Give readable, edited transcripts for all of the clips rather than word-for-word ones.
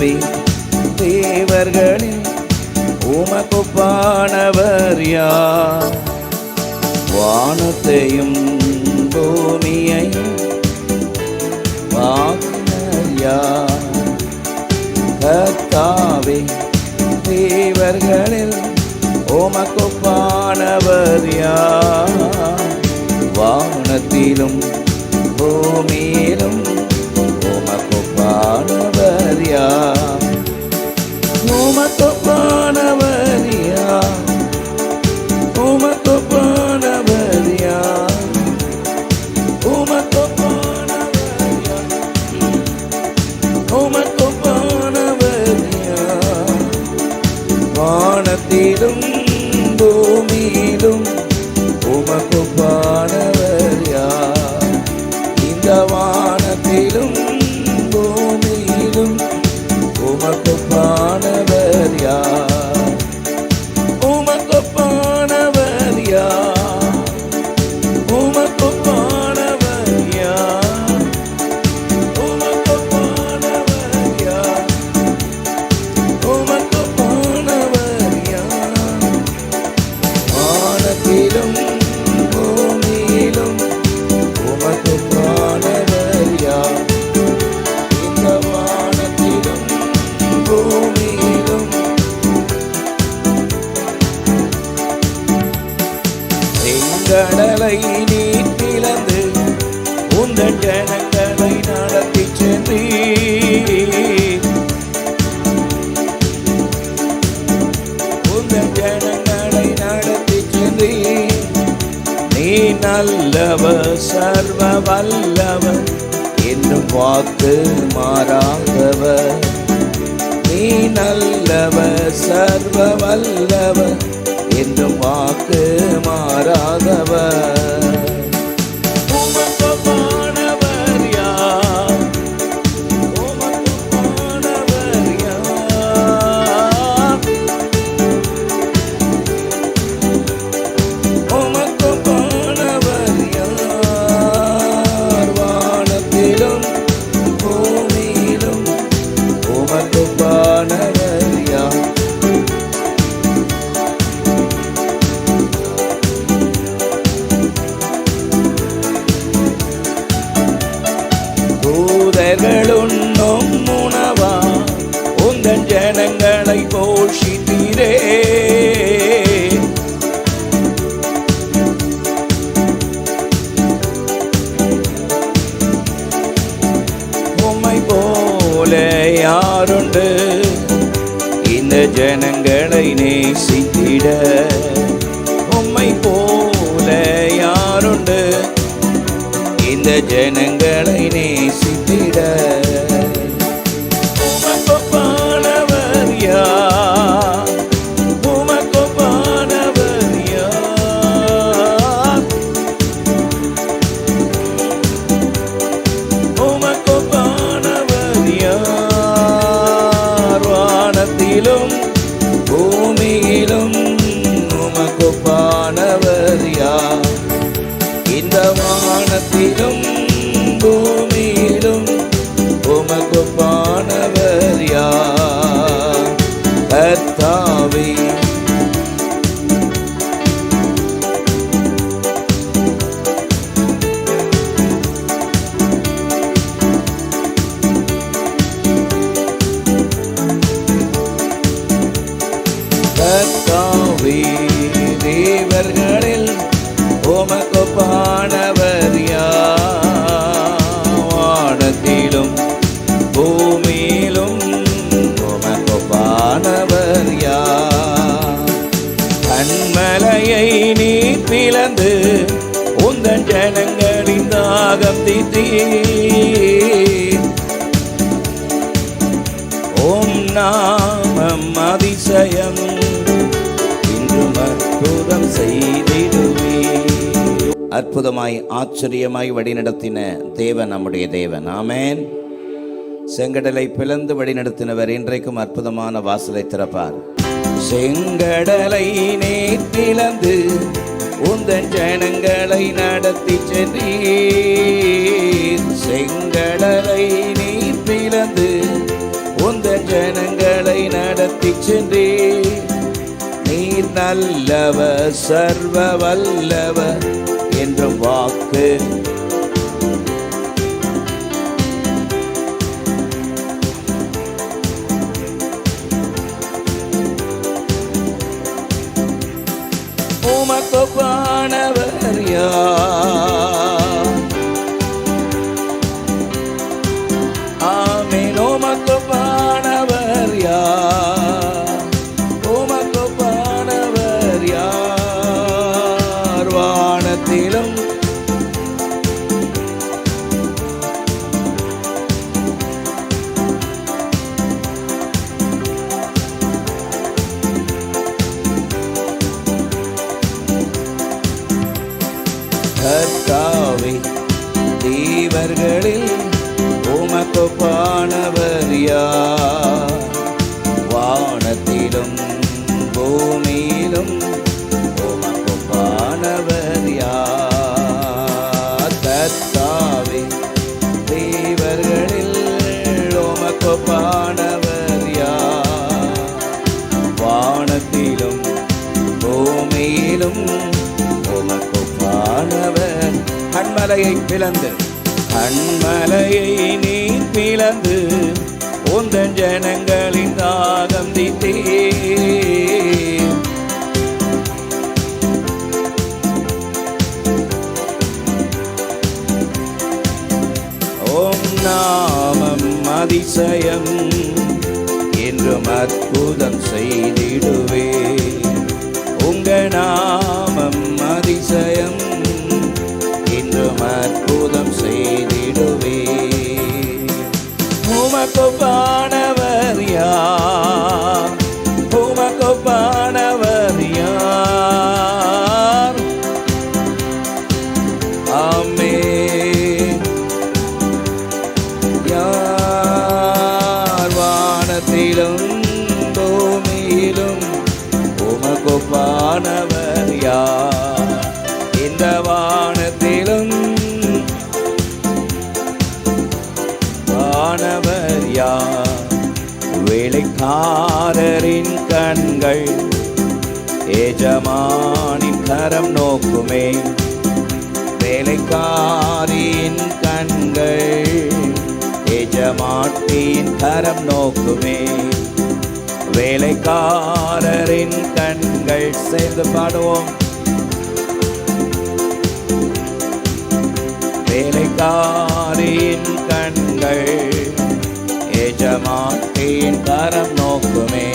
கர்த்தாவே, தேவர்களில் உமக்குப்பானவர் யார்? வானத்தையும் பூமியையும் வாக்கினர் யார்? கர்த்தாவே, தேவர்களில் உமக்குப்பானவர் யார்? வானத்திலும் பூமியிலும் உமக்குப்பானவர் யார்? உமக்குப்பானவர் யார்? உமக்குப்பானவர் யார்? உமக்குப்பானவர் யார்? உமக்குப்பானவர் யார்? வானத்திலும் பூமியிலும் உமக்குப்பானவர் யார்? இந்த வானத்திலும் பூமியிலும் உமக்குப்பானவர் யார்? உமக்குப்பானவர் யார்? உமக்குப்பானவர் யார்? உமக்குப்பானவர் யார்? உமக்குப்பானவர் யார்? வானத்திலும் பூமியிலும் உமக்குப்பானவர் யார்? இந்த வானத்திலும் பூமியிலும் செங்கடலை நீர் பிளந்து உந்தன் ஜனங்களை நடத்தி சென்றீர். உந்தன் ஜனங்களை நடத்தி சென்றீர். நீ நல்லவர், சர்வ வல்லவர், என்னும் வாக்கு மாறாதவர். நீ நல்லவர், சர்வ வல்லவர், என்றும் வாக்கு மாறாதவர். உமக்குப்பானவர் யார்? உமக்குப்பானவர் யார்? உமக்குப்பானவர் யார்? வானத்திலும் பூமியிலும் உமக்குப்பானவர் யார்? தூதர்களுண்ணும் உணவா உந்தன் ஜனங்களை போஷித்தீரே. உம்மை போல யாருண்டு இந்த ஜனங்களை நேசித்திட? உம்மை போல யாருண்டு இந்த ஜனங்களை நேசித்திட? உமக்குப்பானவர் யார்? உமக்குப்பானவர் யார்? உமக்குப்பானவர் யார்? வானத்திலும் பூமியிலும் உமக்குப்பானவர் யார்? இந்த வானத்திலும் பூமியிலும் உமக்குப்பானவர் யார்? கர்த்தாவே, கர்த்தாவே, தேவர்களில் உமக்குப்பானவர் யார்? வானத்திலும் பூமியிலும் உமக்குப்பானவர் யார்? கண்மலையை நீ பிளந்து உந்தன் ஜனங்களின் தாகம் தீர்த்தீர். ஓம் நாமம் அதிசயம் இன்றும் அற்புதம் செய்திடுவே. அற்புதமாய் ஆச்சரியமாய் வழிநடத்தின தேவன் நம்முடைய தேவன். ஆமென். செங்கடலை பிளந்து வழிநடத்தினவர் இன்றைக்கும் அற்புதமான வாசலை திறப்பார். செங்கடலை நீர் பிளந்து உந்தன் ஜனங்களை நடத்தி சென்றீர். செங்கடலை நீர் பிளந்து உந்தன் ஜனங்களை நடத்தி சென்றே. நீர் நல்லவர் சர்வ வல்லவர் என்றும் வாக்கு உமக்கொப்பானவர் யார்? ஆமென். உமக்கொப்பானவர் யார்? உமக்கொப்பானவர் யார்? வானத்திலும் கர்த்தாவே தேவர்களில் உமக்கொப்பானவர் யார்? வானத்திலும் பூமியிலும் உமக்கொப்பானவர் யார்? கர்த்தாவே தேவர்களில் உமக்கொப்பானவர் யார்? வானத்திலும் பூமியிலும் உமக்கொப்பானவர். கண்மலையை பிளந்து கண்மலையை நீ பிளந்து உந்தன் ஜனங்களின் தாகம் தீர்த்தே. ஓம் நாமம் அதிசயம் என்றும் அற்புதம் செய்திடுவே. உங்க நாமம் அதிசயம் என்றும் அற்புதம் செய்திடுவே. உமக்கொப்பானவர் யார்? உமக்கொப்பானவர் யார்? ஆமென். யார்? வானத்திலும் பூமியிலும் உமக்கொப்பானவர் யார்? இந்த வானத்திலும் வானவர் யார்? வேலைக்காரரின் கண்கள் எஜமானின் கரம் நோக்குமே. வேலைக்காரின் கண்கள் எஜமாட்டியின் கரம் நோக்குமே. வேலைக்காரரின் கண்கள் சேர்ந்து பாடுவோம். வேலைக்காரின் கண்கள் எஜமாட்டியின் கரம் நோக்குமே.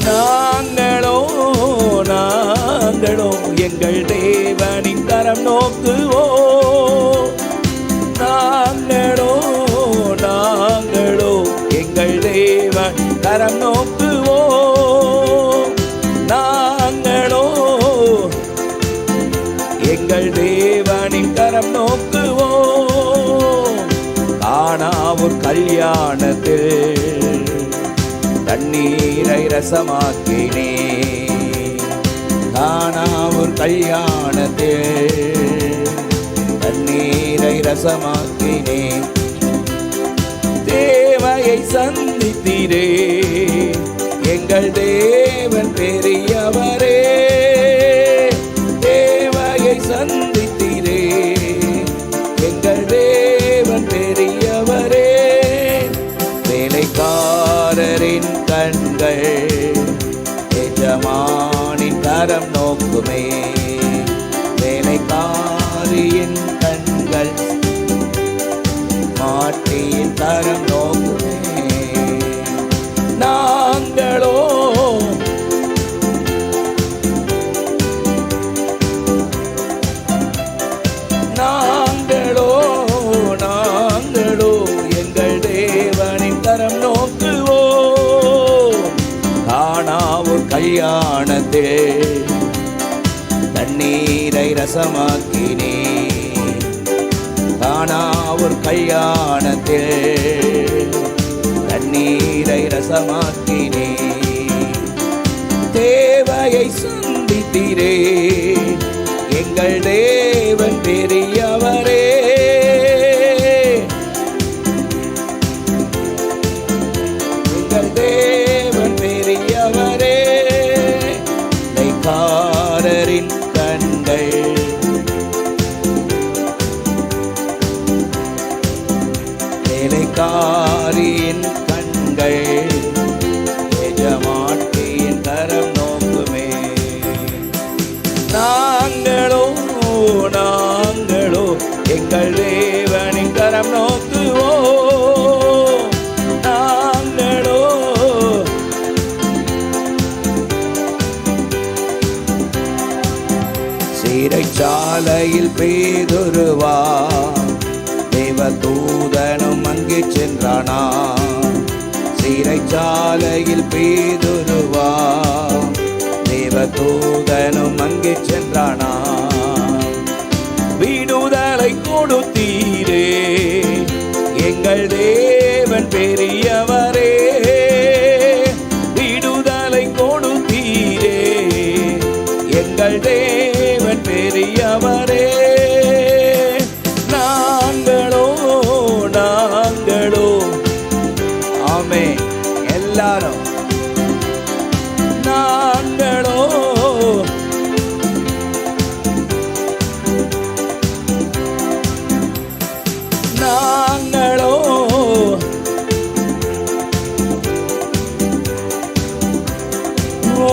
நாங்களோ நாங்களோ எங்கள் தேவனின் கரம் நோக்குவோ. நாங்களோ நாங்களோ எங்கள் தேவன் கரம் நோக்குவோ. நாங்களோ எங்கள் தேவனின் கரம் நோக்குவோ. கானாவூர் கல்யாணத்தில் தண்ணீரை ரசமாக்கினே. கானாவூர் கல்யாணத்தில் தண்ணீரை ரசமாக்கினே. தேவையை சந்தித்தீரே எங்கள் தேவன் பெரியவரே. தேவையை சந்தித்தீரே எங்கள் தேவன் பெரியவரே. வேலைக்காரரின் கண்கள் எஜமானின் கரம் நோக்குமே. வேலைக்காரியின் கண்கள் மாட்டியின் கரம் நோக்குமே. நாங்களோ நாங்களோ நாங்களோ எங்கள் தேவனின் கரம் நோக்குவோ. கானாவூர் கல்யாணத்தில் தண்ணீரை ரசமாக்கினே. கானாவூர் கல்யாணத்தில் தண்ணீரை ரசமாக்கினே. தேவையை சந்தித்தீரே எங்கள் தேவன் பெரியவரே. சிறைச்சாலையில் பேதுருவா தேவதூதனும் அங்கே சென்றானா. சிறைச்சாலையில் பேதுருவா தேவதூதனும் அங்கே சென்றானா. விடுதலை கொடுத்தீரே எங்கள் தேவன் பெரியவரே. விடுதலை கொடுத்தீரே எங்கள் தேவன் பெரியவரே. நாங்களோ ஆமே எல்லாரும் நாங்களோ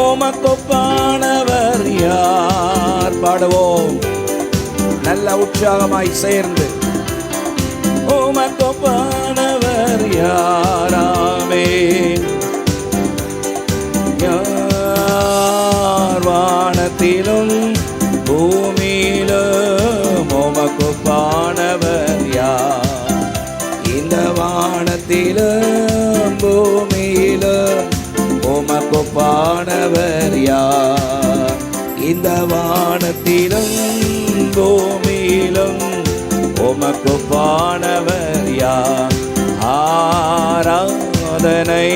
உமக்கொப்பானவர் யார்? பாடுவோம் நல்ல உற்சாகமாய் சேர்ந்து. உமக்கொப்பானவர் யாராமே? யார் வானத்திலும் பூமியிலும் உமக்கொப்பானவர் யார்? இந்த வானத்திலும் பூமியிலும் உமக்கொப்பானவர் யார்? இந்த வானத்திலும் பூமியிலும் உமக்கொப்பானவர் யார்? ஆராதனை.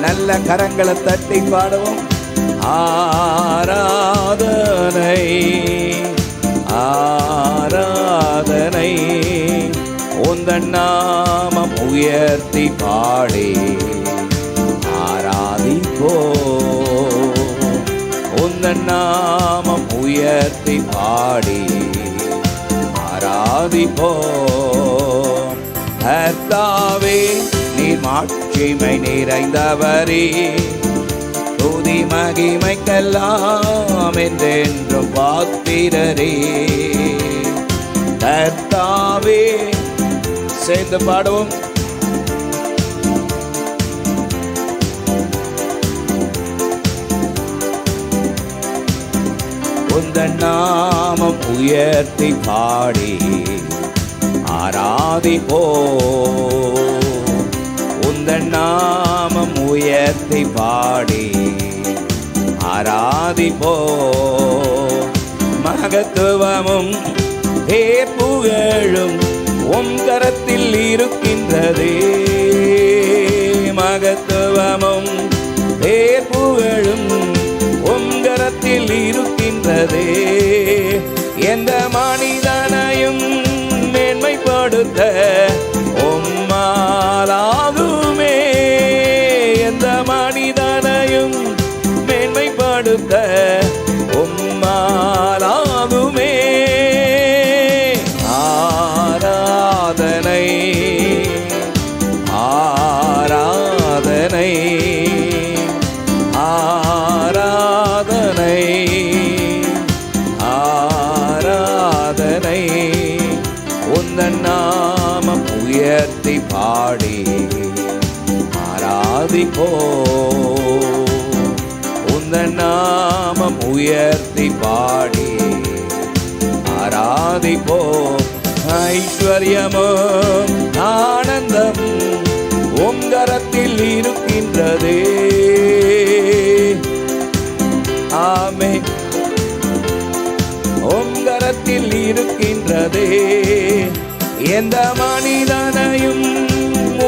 நல்ல கரங்களை தட்டி பாடுவோம். ஆராதனை ஆராதனை உந்தன் நாமம் உயர்த்தி பாடி ஆராதிப்போ. உந்தன் நாமம் உயர்த்தி பாடி ஆராதிப்போ. கர்த்தாவே நீர் மாட்சிமை நிறைந்தவரே. துதி மகிமைக்கெல்லாம் என்றென்றும் பாத்திரரே. கர்த்தாவே சேர்ந்து பாடுவோம். உந்தன் நாமம் உயர்த்தி பாடி ஆராதிப்போ. உந்தன் நாமம் உயர்த்தி பாடி ஆராதிப்போ. மகத்துவமும் புகழும் உம் கரத்தில் இருக்கின்றதே. மகத்துவமும் புகழும் உம் கரத்தில் இருக்கின்றதே. எந்த மனிதனையும் மேன்மைப்படுத்த உம்மாலாகுமே. எந்த மனிதனையும் மேன்மைப்படுத்த உம்மாலாகுமே. ஆராதனை ஆராதனை ஆராதனை ஆராதனை உந்தன் நாமம் உயர்த்தி பாடி ஆராதிப்போ. உந்தன் நாமம் உயர்த்தி பாடி ஆராதிப்போ. ஐஸ்வர்யமும் ஆனந்தம் உம் கரத்தில் இருக்கின்றதே. ஆமே உம் கரத்தில் இருக்கின்றதே. எந்த மனிதனையும்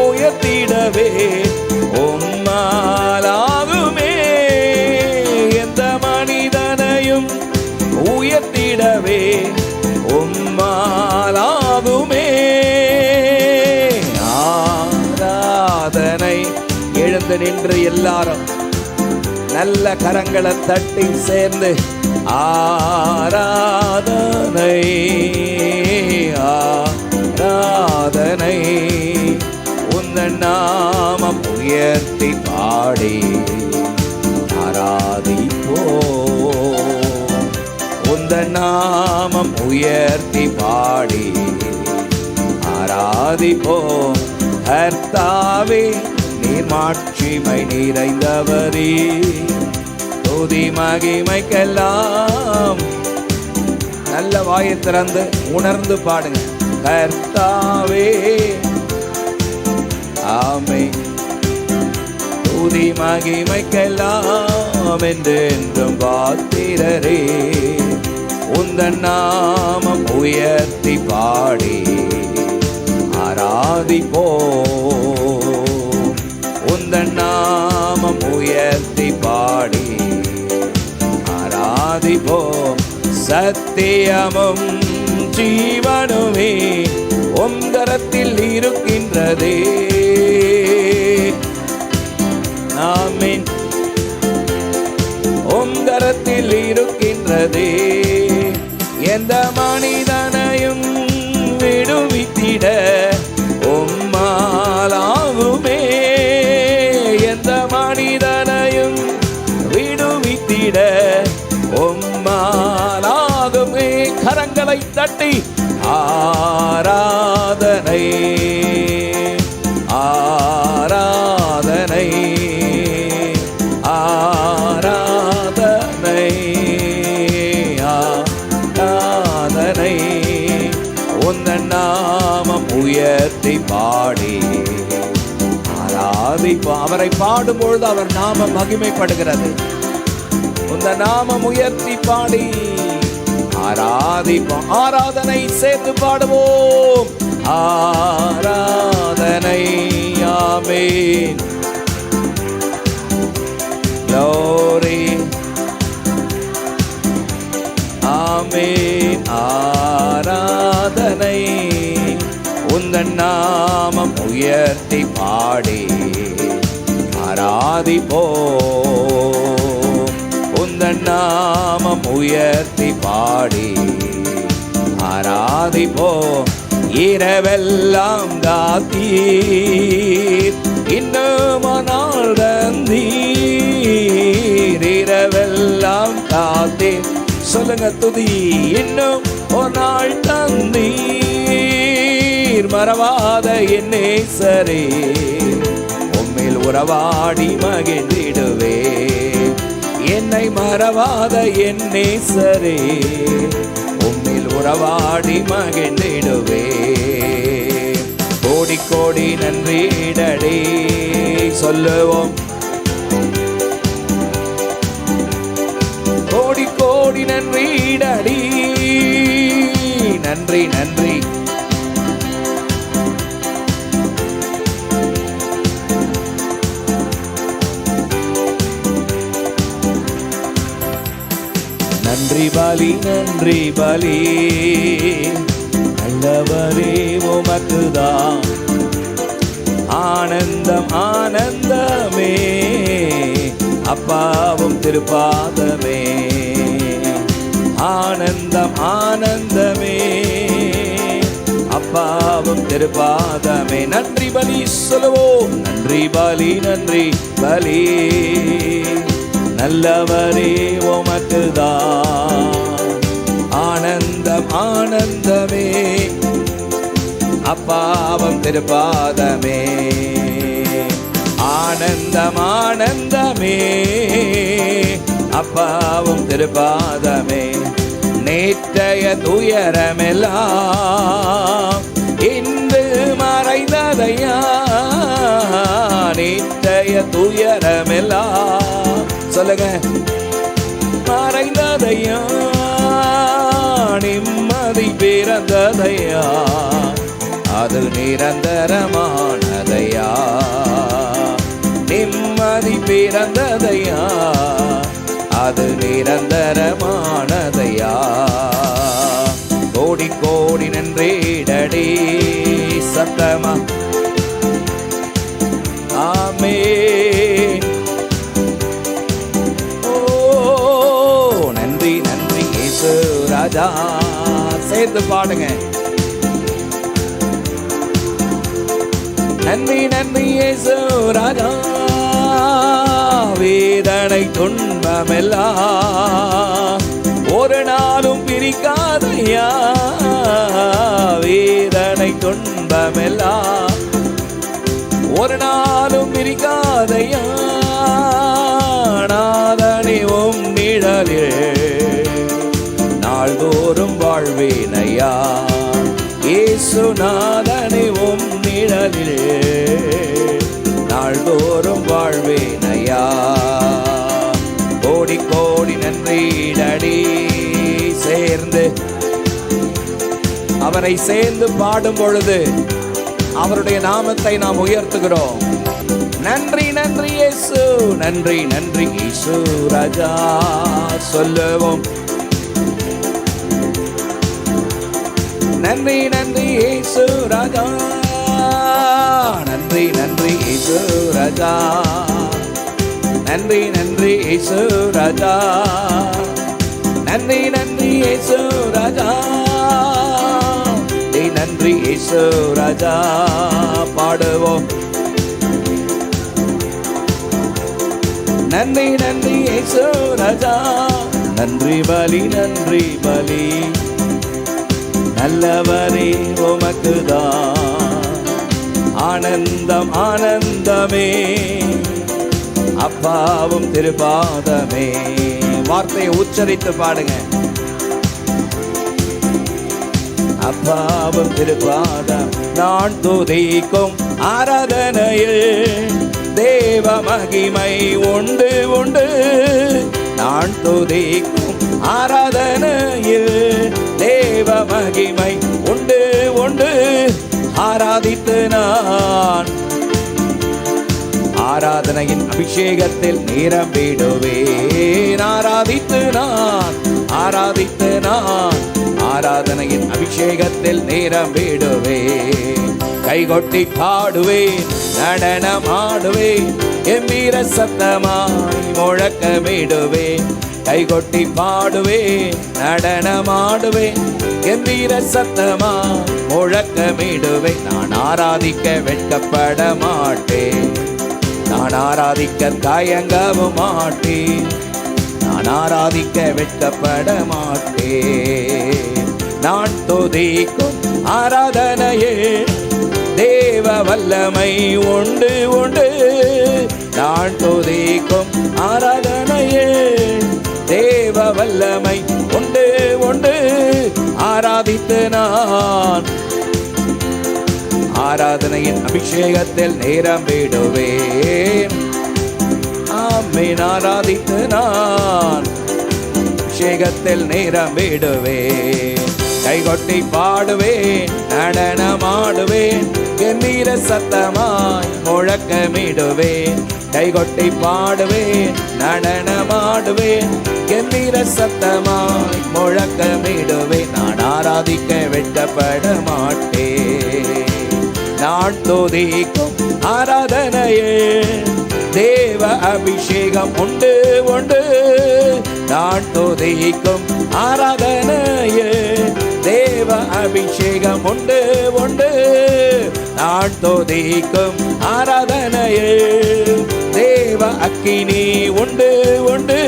உயர்த்திடவே உம்மாலாகுமே. எந்த மனிதனையும் உயர்த்திடவே உம்மாலாகுமே. ஆராதனை. எழுந்து நின்று எல்லாரும் நல்ல கரங்களை தட்டி சேர்ந்து ஆராதனை ஆராதனை உந்தன் நாமம் உயர்த்தி பாடி ஆராதிப்போ. உந்தன் நாமம் உயர்த்தி பாடி ஆராதிப்போ. கர்த்தாவே நீர் மாட்சிமை நிறைந்தவரே. துதி மகிமைக்கெல்லாம். நல்ல வாயை திறந்து உணர்ந்து பாடுங்க. கர்த்தாவே ஆமென். துதி மகிமைக்கெல்லாம் என்றென்றும் பாத்திரரே. உந்தன் நாமம் உயர்த்தி பாடி ஆராதிப்போம். உந்தன் நாமம் உயர்த்தி பாடி ஆராதிப்போம். சத்தியமும் ஜீவனுமே உம் கரத்தில் இருக்கின்றதே. ஆமென். உம் கரத்தில் இருக்கின்றதே. எந்த மனிதனையும் விடுவித்திட உம்மாலாகுமே. எந்த மனிதனையும் விடுவித்திட உம்மாலாகுமே. கரங்களை தட்டி ஆராதனை ஆராதனை ஆராதனை ஆராதனை. உந்தன் நாமம் உயர்த்தி பாடி ஆராதிப்போம். அவரை பாடும்பொழுது அவர் நாமம் மகிமைப்படுகிறது. உந்தன் நாமம் உயர்த்தி பாடி ஆராதிப்போம். ஆராதனை சேர்த்து பாடுவோம். ஆராதனை. ஆமென். Glory. ஆமென். ஆராதனை. உந்தன் நாமம் உயர்த்தி பாடி ஆராதிப்போம். உந்தன் நாமம் உயர்த்தி பாடி ஆராதிப்போம். இரவெல்லாம் காத்தீர், இன்னும் நாள் தந்தீர். இரவெல்லாம் காத்தீர். சொல்லுங்க துதி. இன்னும் ஒரு நாள் தந்தீர். மறவாத என் நேசரே, உம்மில் உறவாடி மகிழ்ந்திடுவே. என்னை மறவாத என் நேசரே, உம்மில் உறவாடி மகிழ்ந்திடுவே. கோடி கோடி நன்றிடடி சொல்லுவோம். கோடி கோடி நன்றிடடி. நன்றி நன்றி. நன்றி பலி நன்றி பலி. நல்லவரே உமக்குதான் ஆனந்தம் ஆனந்தமே. அப்பாவும் திருப்பாதமே. ஆனந்தம் ஆனந்தமே. அப்பாவும் திருப்பாதமே. நன்றி பலி சொல்லுவோம். நன்றி பலி நன்றி பலி. நல்லவரே உமக்குதான் ஆனந்தம் ஆனந்தமே. அப்பாவும் திருப்பாதமே. ஆனந்தம் ஆனந்தமே. அப்பாவும் திருப்பாதமே. நேற்றைய துயரமெல்லாம் இன்று மறைந்ததையா. நேற்றைய துயரமெல்லாம் சொல்லுங்க. மறைந்ததையா. நிம்மதி பிறந்ததையா. அது நிரந்தரமானதையா. நிம்மதி பிறந்ததையா. அது நிரந்தரமானதையா. கோடி கோடி நன்றிடடி சத்தமா. ஆமென். ஓ நன்றி நன்றி இயேசு ராஜா. சேர்ந்து பாடுங்க. நன்றி நன்றி இயேசு ராஜா. வேதனை துன்பமெல்லாம் ஒரு நாளும் பிரிக்காதையா. வேதனை துன்பமெல்லாம் ஒரு நாளும் பிரிக்காதையா. நாதனே உம் நாதனை உம் நிழலிலே நாள்தோறும் வாழ்வேனையா. கோடி கோடி நன்றிடடி சேர்ந்து அவரை சேர்ந்து பாடும் பொழுது அவருடைய நாமத்தை நாம் உயர்த்துகிறோம். நன்றி நன்றி இயேசு, நன்றி நன்றி இயேசு ராஜா சொல்லுவோம். நன்றி நன்றி இயேசு ராஜா, நன்றி நன்றி இயேசு ராஜா, நன்றி நன்றி இயேசு ராஜா, நன்றி நன்றி இயேசு ராஜா, நன்றி இயேசு ராஜா பாடுவோம். நன்றி நன்றி இயேசு ராஜா, நன்றி பலி நன்றி பலி நல்லவரே உமக்குதான் ஆனந்தம் ஆனந்தமே அப்பாவும் திருப்பாதமே. வார்த்தையை உச்சரித்து பாடுங்க. அப்பாவும் திருப்பாதம் நான் துதிக்கும் ஆராதனையில் தேவ மகிமை உண்டு உண்டு. நான் துதிக்கும் ஆராதனையில் தேவ மகிமை உண்டு உண்டு. ஆராதித்து நான் ஆராதனையின் அபிஷேகத்தில் நிரம்பிடுவேன். ஆராதித்து நான் ஆராதித்து நான் ஆராதனையின் அபிஷேகத்தில் நிரம்பிடுவேன். கைகொட்டி பாடுவேன், நடனமாடுவேன், கம்பீர சத்தமாய் முழக்கமிடுவேன். கைகொட்டி பாடுவேன், நடனமாடுவேன், கம்பீர சத்தமாய் முழக்கமிடுவேன். நான் ஆராதிக்க வெட்கப்பட மாட்டேன், நான் ஆராதிக்க தயங்கவும் மாட்டேன், நான் ஆராதிக்க வெட்கப்பட மாட்டேன். நான் துதிக்கும் ஆராதனையே தேவ வல்லமை உண்டு உண்டு. நான் துதிக்கும் ஆராதனையே தேவ வல்லமை உண்டு உண்டு. ஆராதித்து நான் ஆராதனையின் அபிஷேகத்தில் நிரம்பிடுவேன். ஆமென். ஆராதித்து நான் அபிஷேகத்தில் நிரம்பிடுவேன். கைகொட்டி பாடுவேன், நடனமாடுவேன், கம்பீர சத்தமாய் முழக்கமிடுவேன். கைகொட்டி பாடுவேன், நடனமாடுவேன், கம்பீர சத்தமாய் முழக்கமிடுவேன். நான் ஆராதிக்க வெட்கப்பட மாட்டேன். நான் துதிக்கும் ஆராதனையே தேவ அபிஷேகம் உண்டு உண்டு. நான் துதிக்கும் ஆராதனையே தேவ அபிஷேகம் உண்டு உண்டு. நான் துதிக்கும் ஆராதனையே தேவ அக்கினி உண்டு உண்டு.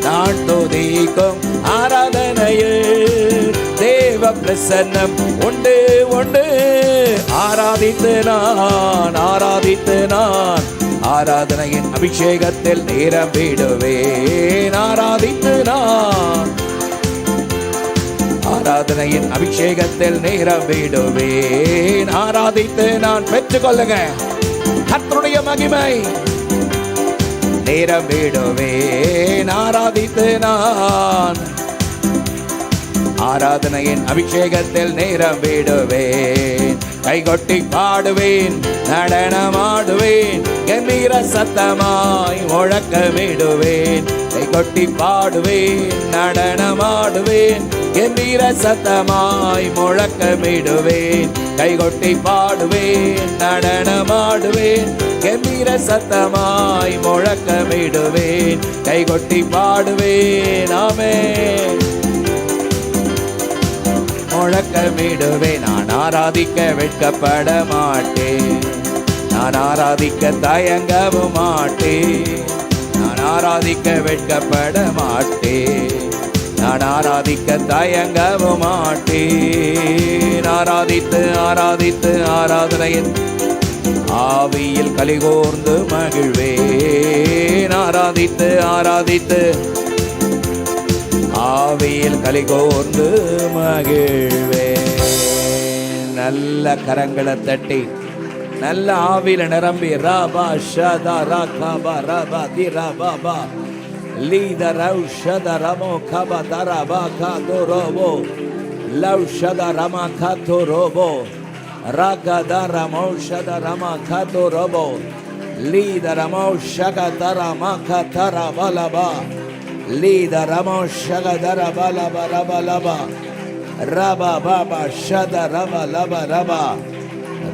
நான் துதிக்கும் ஆராதனையே தேவ பிரசன்னம் உண்டு உண்டு. ஆராதித்து நான் ஆராதித்து நான் ஆராதனையின் அபிஷேகத்தில் நிரம்பிடுவேன். ஆராதித்து நான் ஆராதனையின் அபிஷேகத்தில் நிரம்பிடுவேன். ஆராதித்து நான் பெற்றுக்கொள்ளுங்க கர்த்தருடைய மகிமை நிரம்பிடுவேன். ஆராதித்து நான் ஆராதனையின் அபிஷேகத்தில் நிரம்பிடுவேன். கைகொட்டி பாடுவேன், நடனமாடுவேன், கம்பீர சத்தமாய் முழக்கமிடுவேன். கைகொட்டி பாடுவேன், நடனமாடுவேன், கம்பீர சத்தமாய் முழக்கமிடுவேன். கைகொட்டி பாடுவேன், நடனமாடுவேன், கம்பீர சத்தமாய் முழக்கமிடுவேன். கைகொட்டி பாடுவேன், ஆமென், முழக்கமிடுவேன். நான் ஆராதிக்க வெட்கப்பட மாட்டேன், நான் ஆராதிக்க தயங்கவும் மாட்டேன், நான் ஆராதிக்க வெட்கப்பட மாட்டேன், நான் ஆராதிக்க தயங்கவும் மாட்டேன். ஆராதித்து ஆராதித்து ஆராதனையின் ஆவியில் கலிகோர்ந்து மகிழ்வேன். ஆராதித்து ஆராதித்து ஆவியில் கலிகோர்ந்து மகிழ்வேன். நல்ல கரங்களை தட்டி நல்ல ஆவில நிரம்பி ராபா ஷதா ராகபா ராபா தி ராபா லீத ரௌஷத ரமோ கபா தரபா காதோரோபோ லௌஷத ரமா காதோரோபோ ராகதா ரமௌஷத ரமா காதோரோபோ லீத ரமௌஷக தரமா காதரபலபா லீத ரமௌஷக தரபலபலபலபா ரபா பாபா ஷத ரபா லபா ரபா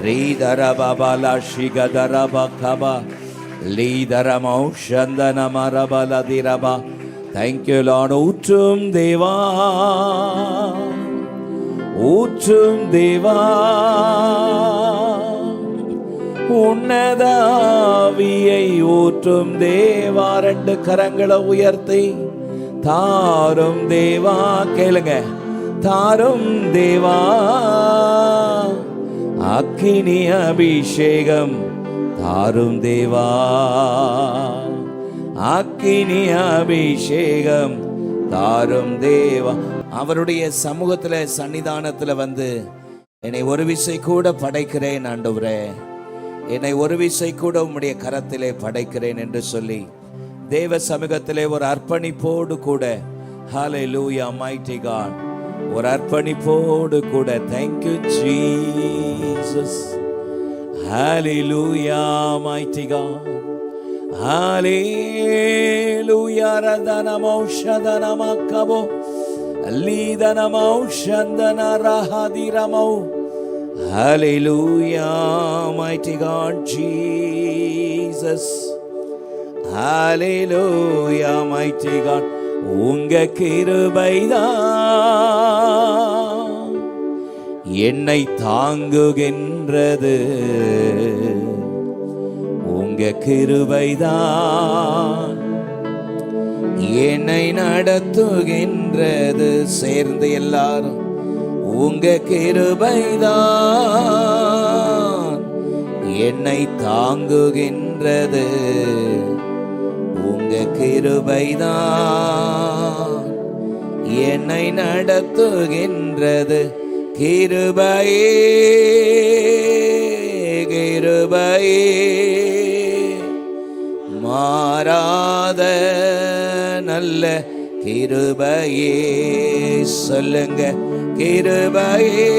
ரீதர பாபா ஷிகதர பகபா லீதர மௌஷந்தன மரபல திரபா. Thank you Lord. ஊற்றும் தேவா ஊற்றும் தேவா உன்னதாவியை ஊற்றும் தேவா. ரெண்டு கரங்களை உயர்த்தி தாரும் தேவா. கேளுங்க. தாரும் தேவா அக்கினி அபிஷேகம் தாரும் தேவா. அக்கினி அபிஷேகம் தாரும் தேவா. அவருடைய சமூகத்துல சன்னிதானத்துல வந்து என்னை ஒரு விசை கூட படைக்கிறேன் ஆண்டவரே, என்னை ஒரு விசை கூட உம்முடைய கரத்திலே படைக்கிறேன் என்று சொல்லி தேவ சமூகத்திலே ஒரு அர்ப்பணிப்போடு கூட ஹல்லேலூயா mighty God, ஒரு அர்ப்பணிப்போடு கூட thank you Jesus, hallelujah mighty God, hallelujah radhanamo shadhanama kabo alidhanamo shandana rahadiramo, hallelujah mighty God Jesus, hallelujah mighty God. உங்க கிருபைதான் என்னை தாங்குகின்றது, உங்க கிருபைதான் என்னை நடத்துகின்றது. சேர்ந்து எல்லாரும் உங்க கிருபைதான் என்னை தாங்குகின்றது, உங்க கிருபைதான் என்னை நடத்துகின்றது. கிருபையே கிருபையே மாறாத நல்ல கிருபையே. சொல்லுங்க. கிருபையே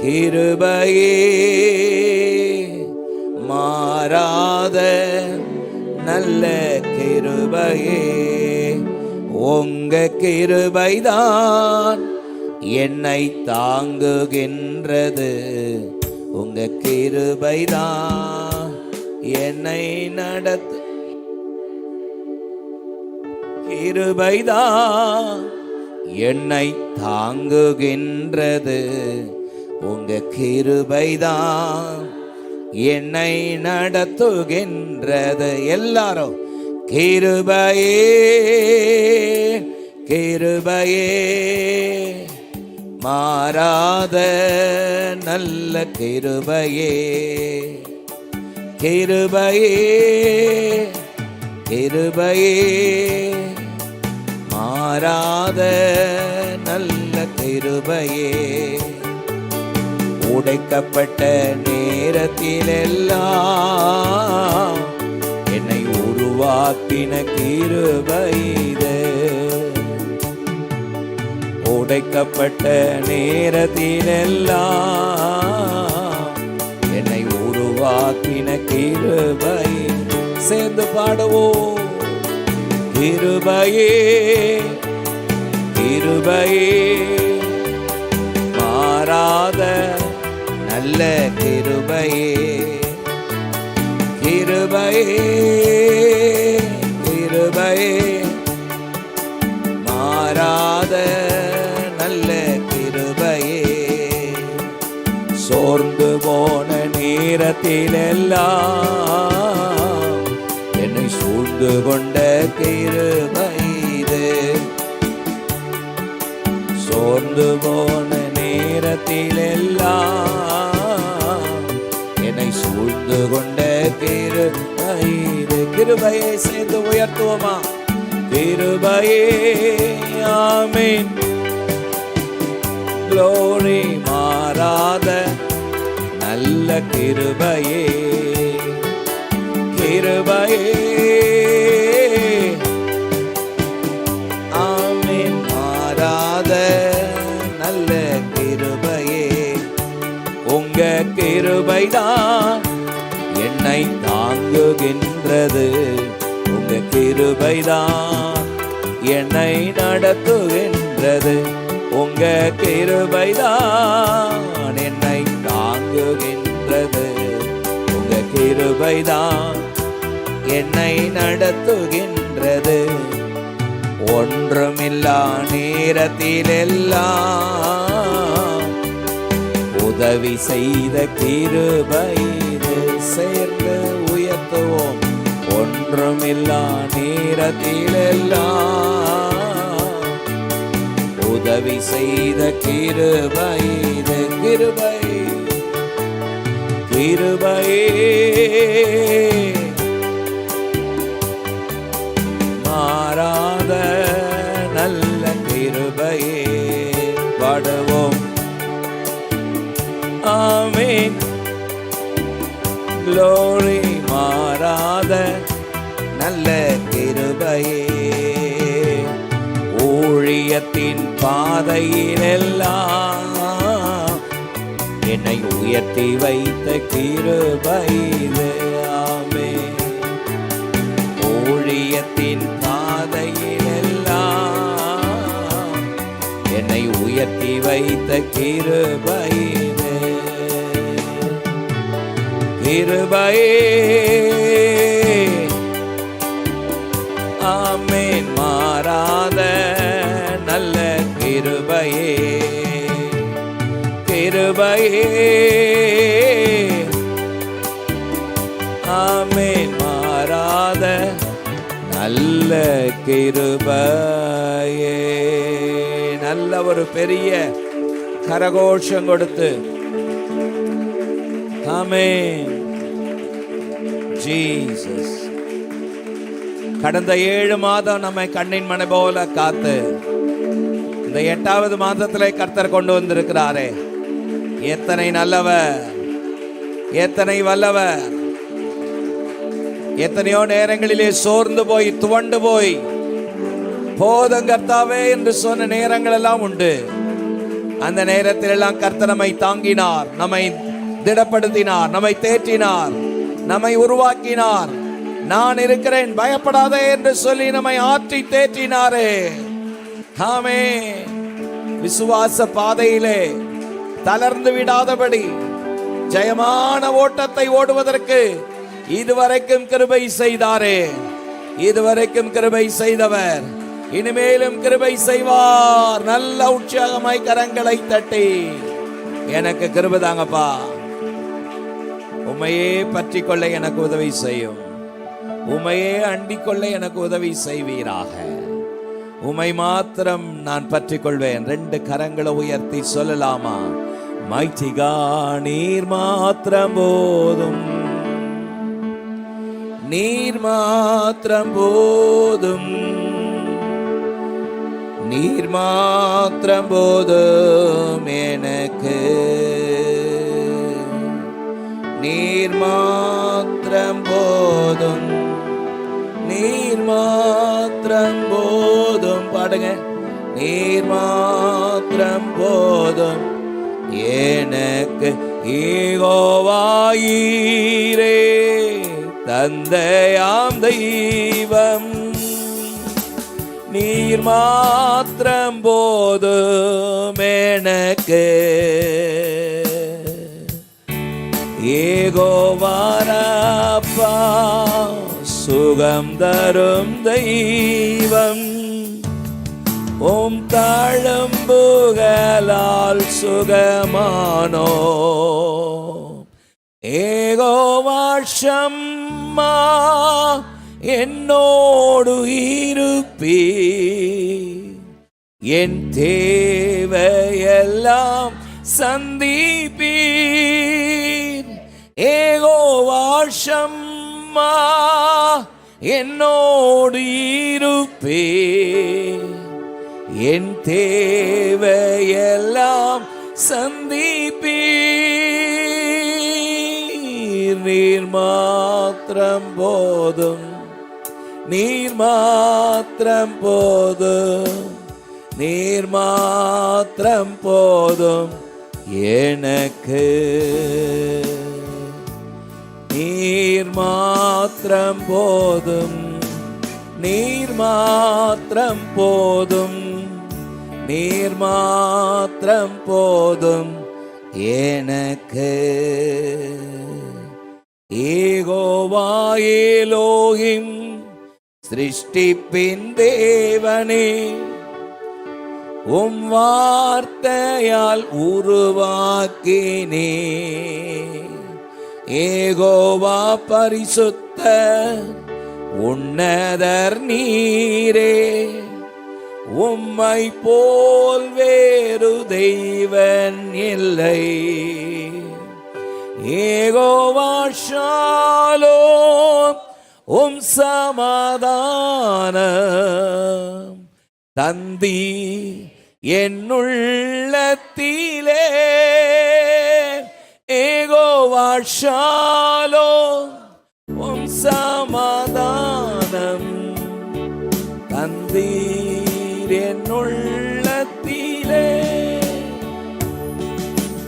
கிருபையே மாறாத நல்ல கிருபையே. உங்க கிருபைதான் என்னை தாங்குகின்றது, உங்க கிருபைதான் என்னை நடத்து. கிருபைதான் என்னை தாங்குகின்றது, உங்க கிருபைதான் என்னை நடத்துகின்றது. எல்லாரும் கிருபையே கிருபையே மாறாத நல்ல கிருபையே. கிருபையே கிருபையே மாறாத நல்ல கிருபையே. உடைக்கப்பட்ட நேரத்திலெல்லாம் என்னை உருவாக்கின கிருபை இது. உடைக்கப்பட்ட நேரத்திலெல்லாம் என்னை உருவாக்கின கிருபை. சேர்ந்து பாடுவோம். கிருபையே கிருபையே மாறாத நல்ல கிருபையே. கிருபையே கிருபையே மாறாத நல்ல கிருபையே. சோர்ந்து போன நேரத்திலெல்லாம் என்னை சூழ்ந்து கொண்ட கிருபை இது. சோர்ந்து போன நேரத்திலெல்லாம் என்னை சூழ்ந்து கொண்ட கிருபை இது. கிருபையை சேர்ந்து உயர்த்துவோமா? கிருபையே ஆமென். glory மாறாத நல்ல கிருபையே கிருபையே ஆமென் மாறாத நல்ல கிருபையே உங்க கிருபைதான் என்னை தாங்குகின்றது உங்க கிருபைதான் என்னை நடத்துகின்றது உங்க கிருபைதான் என்னை தாங்குகின்றது உங்க கிருபைதான் என்னை நடத்துகின்றது ஒன்றுமில்லா நேரத்திலெல்லாம் உதவி செய்த கிருபை சேர்ந்து உயர்த்துவோம் ஒன்றுமில்லா நேரத்திலெல்லாம் உதவி செய்த கிருபை கிருபை கிருபையே மாறாத நல்ல கிருபையே பாடுவோம் ஆமென் glory மாறாத நல்ல கிருபையே ஊழியத்தின் பாதையிலெல்லாம் என்னை உயர்த்தி வைத்த கிருபை ஆமென் ஊழியத்தின் பாதையிலெல்லாம் என்னை உயர்த்தி வைத்த கிருபை கிருபையே ஆமென் மாறாத நல்ல கிருபையே கிருபையே ஆமென் மாறாத நல்ல கிருபையே நல்ல ஒரு பெரிய கரகோஷம் கொடுத்து ஆமென் ஜீசஸ் கடந்த 7 மாதம் நம்மை கண்ணின் மணி போல காத்து இந்த 8வது மாதத்திலே கர்த்தர் கொண்டு வந்திருக்கிறாரே எத்தனை நல்லவர் எத்தனை வல்லவர் எத்தனையோ நேரங்களிலே சோர்ந்து போய் துவண்டு போய் போதும் கர்த்தாவே என்று சொன்ன நேரங்கள் எல்லாம் உண்டு அந்த நேரத்தில் எல்லாம் கர்த்தர் நம்மை தாங்கினார் நம்மை திடப்படுத்தினார் நம்மை தேற்றினார் நம்மை உருவாக்கினார் நான் இருக்கிறேன் பயப்படாதே என்று சொல்லி நம்மை ஆற்றி தேற்றினாரே ஆமென் விசுவாச பாதையிலே தளர்ந்து விடாதபடி ஜெயமான ஓட்டத்தை ஓடுவதற்கு இதுவரைக்கும் கிருபை செய்தாரே இதுவரைக்கும் கிருபை செய்தவர் இனிமேலும் கிருபை செய்வார் நல்ல உற்சாகமாய் கரங்களை தட்டி எனக்கு கிருபை தாங்கப்பா உம்மையே பற்றி கொள்ள எனக்கு உதவி செய்யும் உம்மையே அண்டிக் கொள்ள எனக்கு உதவி செய்வீராக உம்மை மாத்திரம் நான் பற்றி கொள்வேன் 2 கரங்களை உயர்த்தி சொல்லலாமா mighty God நீர் மாத்திரம் போதும் நீர் மாத்திரம் போதும் நீர் மாத்திரம் போதும் எனக்கு நீர் மாத்திரம் போதும் நீர் மாத்திரம் போதும் பாடுங்க நீர் மாத்திரம் போதும் எனக்கு யெகோவாயீரே தந்தையாம் தெய்வம் நீர் மாத்திரம் போதும் எனக்கு யெகோவாரப்பா சுகம் தரும் தெய்வம் ஓம் தழும்புகளால் சுகமானோ யெகோவா ஷம்மா என்னோடு இருப்பீர் என் தேவையெல்லாம் சந்திப்பீர் யெகோவா ஷம்மா என்னோடு இருப்பீர் என் தேவையெல்லாம் சந்திப்பீர். நீர் மாத்திரம் போதும், நீர் மாத்திரம் போதும், நீர் மாத்திரம் போதும் எனக்கு. நீர் மாத்திரம் போதும், நீர் மாத்திரம் போதும், நீர் மாத்திரம் போதும் எனக்கு. யெகோவா எலோஹிம் சிருஷ்டிப்பின் தேவனே, உம் வார்த்தையால் உருவாக்கினே. யெகோவா பரிசுத்த உன்னதர் நீரே, உம்மை போல் வேறு தெய்வன் இல்லை. யெகோவா ஷாலோம், உம் சமாதானம் தந்தி என்னுள்ளத்திலே. யெகோவா ஷாலோம், உம் சமாதானம் தந்தீர் என்னுள்ளத்திலே.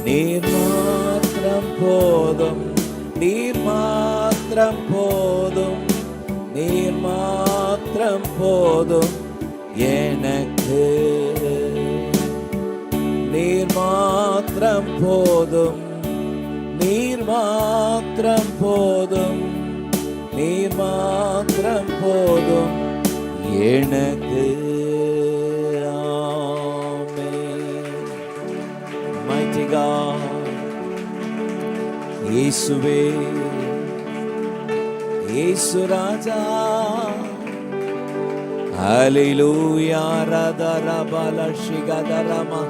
நீர் மாத்திரம் போதும், நீர் மாத்திரம் போதும், நீர் மாத்திரம் போதும் எனக்கு. நீர் மாத்திரம் போதும், நீர் மாத்திரம் போதும், நீர் மாத்திரம் போதும் எனக்கு. ஆமென். Mighty God, இயேசுவே, இயேசு ராஜா. ஹல்லேலூயா. ரதரபல ஷிகதரமா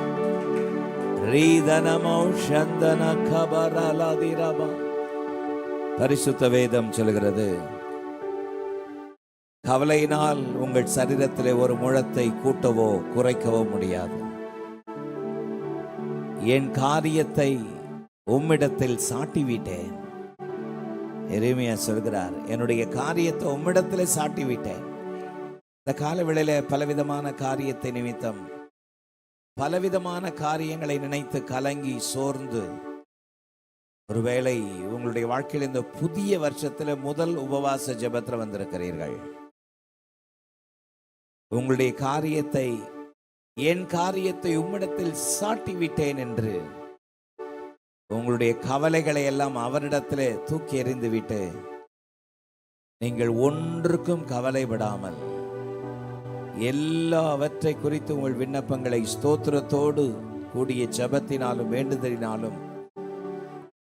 ரீதனமோ சந்தன கபரலதிரபா. பரிசுத்த வேதம் சொல்கிறது, கவலையினால் உங்கள் சரீரத்திலே ஒரு முழத்தை கூட்டவோ குறைக்கவோ முடியாது. என் காரியத்தை உம்மிடத்தில் சாட்டிவிட்டேன். எரேமியா சொல்கிறார், என்னுடைய காரியத்தை உம்மிடத்திலே சாட்டிவிட்டேன். இந்த காலவேளையில பலவிதமான காரியத்தை நிமித்தம், பலவிதமான காரியங்களை நினைத்து கலங்கி சோர்ந்து, ஒருவேளை உங்களுடைய வாழ்க்கையில் இந்த புதிய வருஷத்துல முதல் உபவாச ஜெபத்துல வந்திருக்கிறீர்கள். உங்களுடைய காரியத்தை, என் காரியத்தை உம்மிடத்தில் சாட்டிவிட்டேன் என்று உங்களுடைய கவலைகளை எல்லாம் அவரிடத்திலே தூக்கி எறிந்து விட்டு, நீங்கள் ஒன்றுக்கும் கவலைப்படாமல் எல்லாவற்றை குறித்து உங்கள் விண்ணப்பங்களை ஸ்தோத்திரத்தோடு கூடிய ஜெபத்தினாலும் வேண்டுதலினாலும்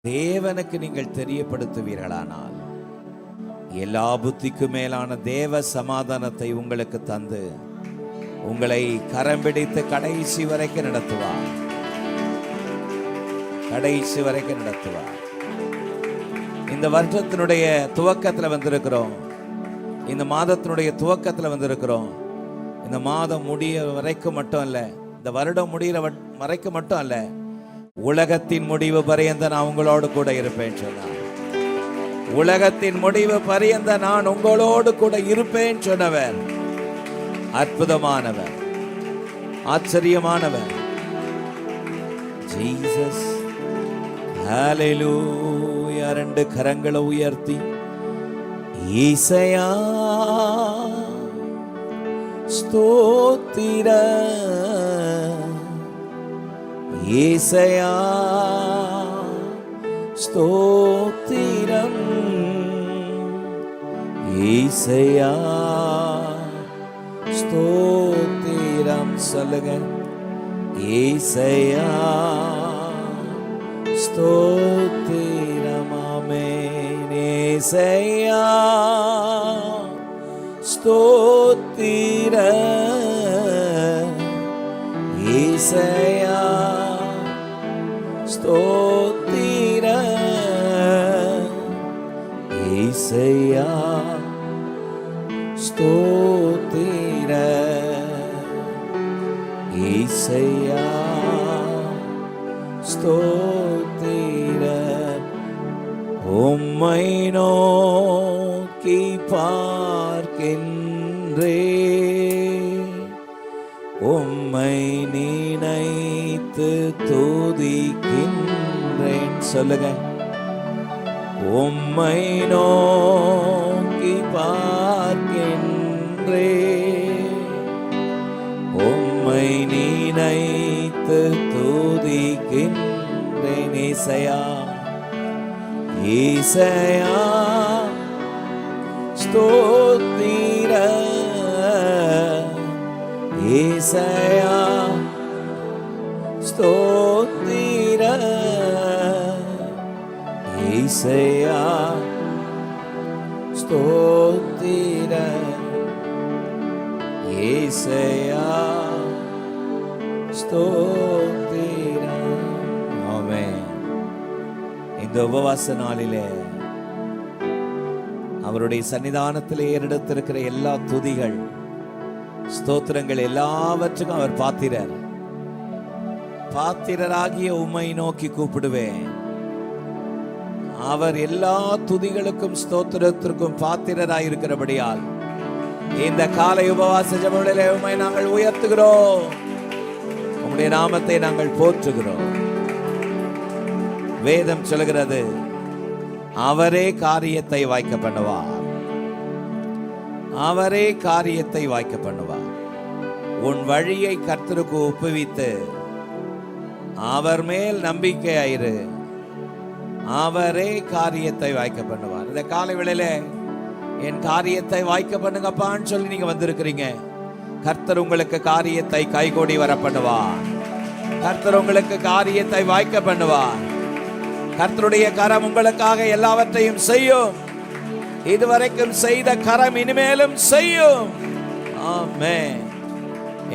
தேவனுக்கு நீங்கள் தெரியப்படுத்துவீர்களானால், எல்லா புத்திக்கும் மேலான தேவ சமாதானத்தை உங்களுக்கு தந்து உங்களை கரம் பிடித்து கடைசி வரைக்கும் நடத்துவார். கடைசி வரைக்கும் நடத்துவார். இந்த வருஷத்தினுடைய துவக்கத்தில் வந்திருக்கிறோம். இந்த மாதத்தினுடைய துவக்கத்தில் வந்திருக்கிறோம். இந்த மாதம் முடிய வரைக்கும் மட்டும் அல்ல, இந்த வருடம் முடிகிற வரைக்கும் மட்டும் அல்ல, உலகத்தின் முடிவு பரியந்த நான் உங்களோடு கூட இருப்பேன் சொன்னார். உலகத்தின் முடிவு பரியந்த நான் உங்களோடு கூட இருப்பேன் சொன்னவர் அற்புதமானவர், ஆச்சரியமானவர் ஜீசஸ். ஹல்லேலூயா. ரெண்டு கரங்களை உயர்த்தி, ஈசையா ஸ்தோத்திர, ஈசையா ஸ்தோத்திரம், ஈசையா ஸ்தோத்திரம். சொல்லுங்க, ஈசையா ஸ்தோத்திரம். ஆமென். ஈசையா ஸ்தோத்திர, ஈசையா ஸ்தோத்திர, ஈசையா ஸ்தோத்திர, ஈசையா ஸ்தோத்திரம். உம்மை நோக்கி பார்க்கின்றேன், உம்மை நினைத்து துதிக்கின்றேன். சொல்லுங்க. உம்மை நோக்கி பார்க்கின்றேன், உம்மை நினைத்து துதிக்கின்றேன். ஏசையா ஏசையா ஸ்தோத்திரம், ஏசையா ஸ்தோத்திரம், ஏசையா ஸ்தோத்திரம், ஏசையா ஸ்தோத்திரம். ஆமென். இந்த உபவாச நாளிலே அவருடைய சன்னிதானத்திலே ஏறெடுத்திருக்கிற எல்லா துதிகள், ஸ்தோத்திரங்கள் எல்லாவற்றுக்கும் அவர் பாத்திரர். பாத்திரராகிய உம்மை நோக்கி கூப்பிடுவேன். அவர் எல்லா துதிகளுக்கும் ஸ்தோத்திரத்திற்கும் பாத்திரராயிருக்கிறபடியால் இந்த காலை உபவாச ஜெபங்களிலே உம்மை நாங்கள் உயர்த்துகிறோம், உம்முடைய நாமத்தை நாங்கள் போற்றுகிறோம். வேதம் சொல்கிறது, அவரே காரியத்தை வாய்க்க பண்ணுவார், அவரே காரியத்தை வாய்க்க பண்ணுவார். உன் வழியை கர்த்தருக்கு ஒப்புவித்து அவர் மேல் நம்பிக்கையாயிரு, அவரே காரியத்தை வாய்க்க பண்ணுவார். இந்த காலை வேளையில என் காரியத்தை வாய்க்க பண்ணுங்கப்பான்னு சொல்லி நீங்க வந்திருக்கிறீங்க. கர்த்தர் உங்களுக்கு காரியத்தை கைகூடி வர பண்ணுவார். கர்த்தர் உங்களுக்கு காரியத்தை வாய்க்க பண்ணுவார். கர்த்தருடைய கரம் உங்களுக்காக எல்லாவற்றையும் செய்யும். இதுவரைக்கும் செய்த கரம் இனிமேலும் செய்யும். ஆமென்.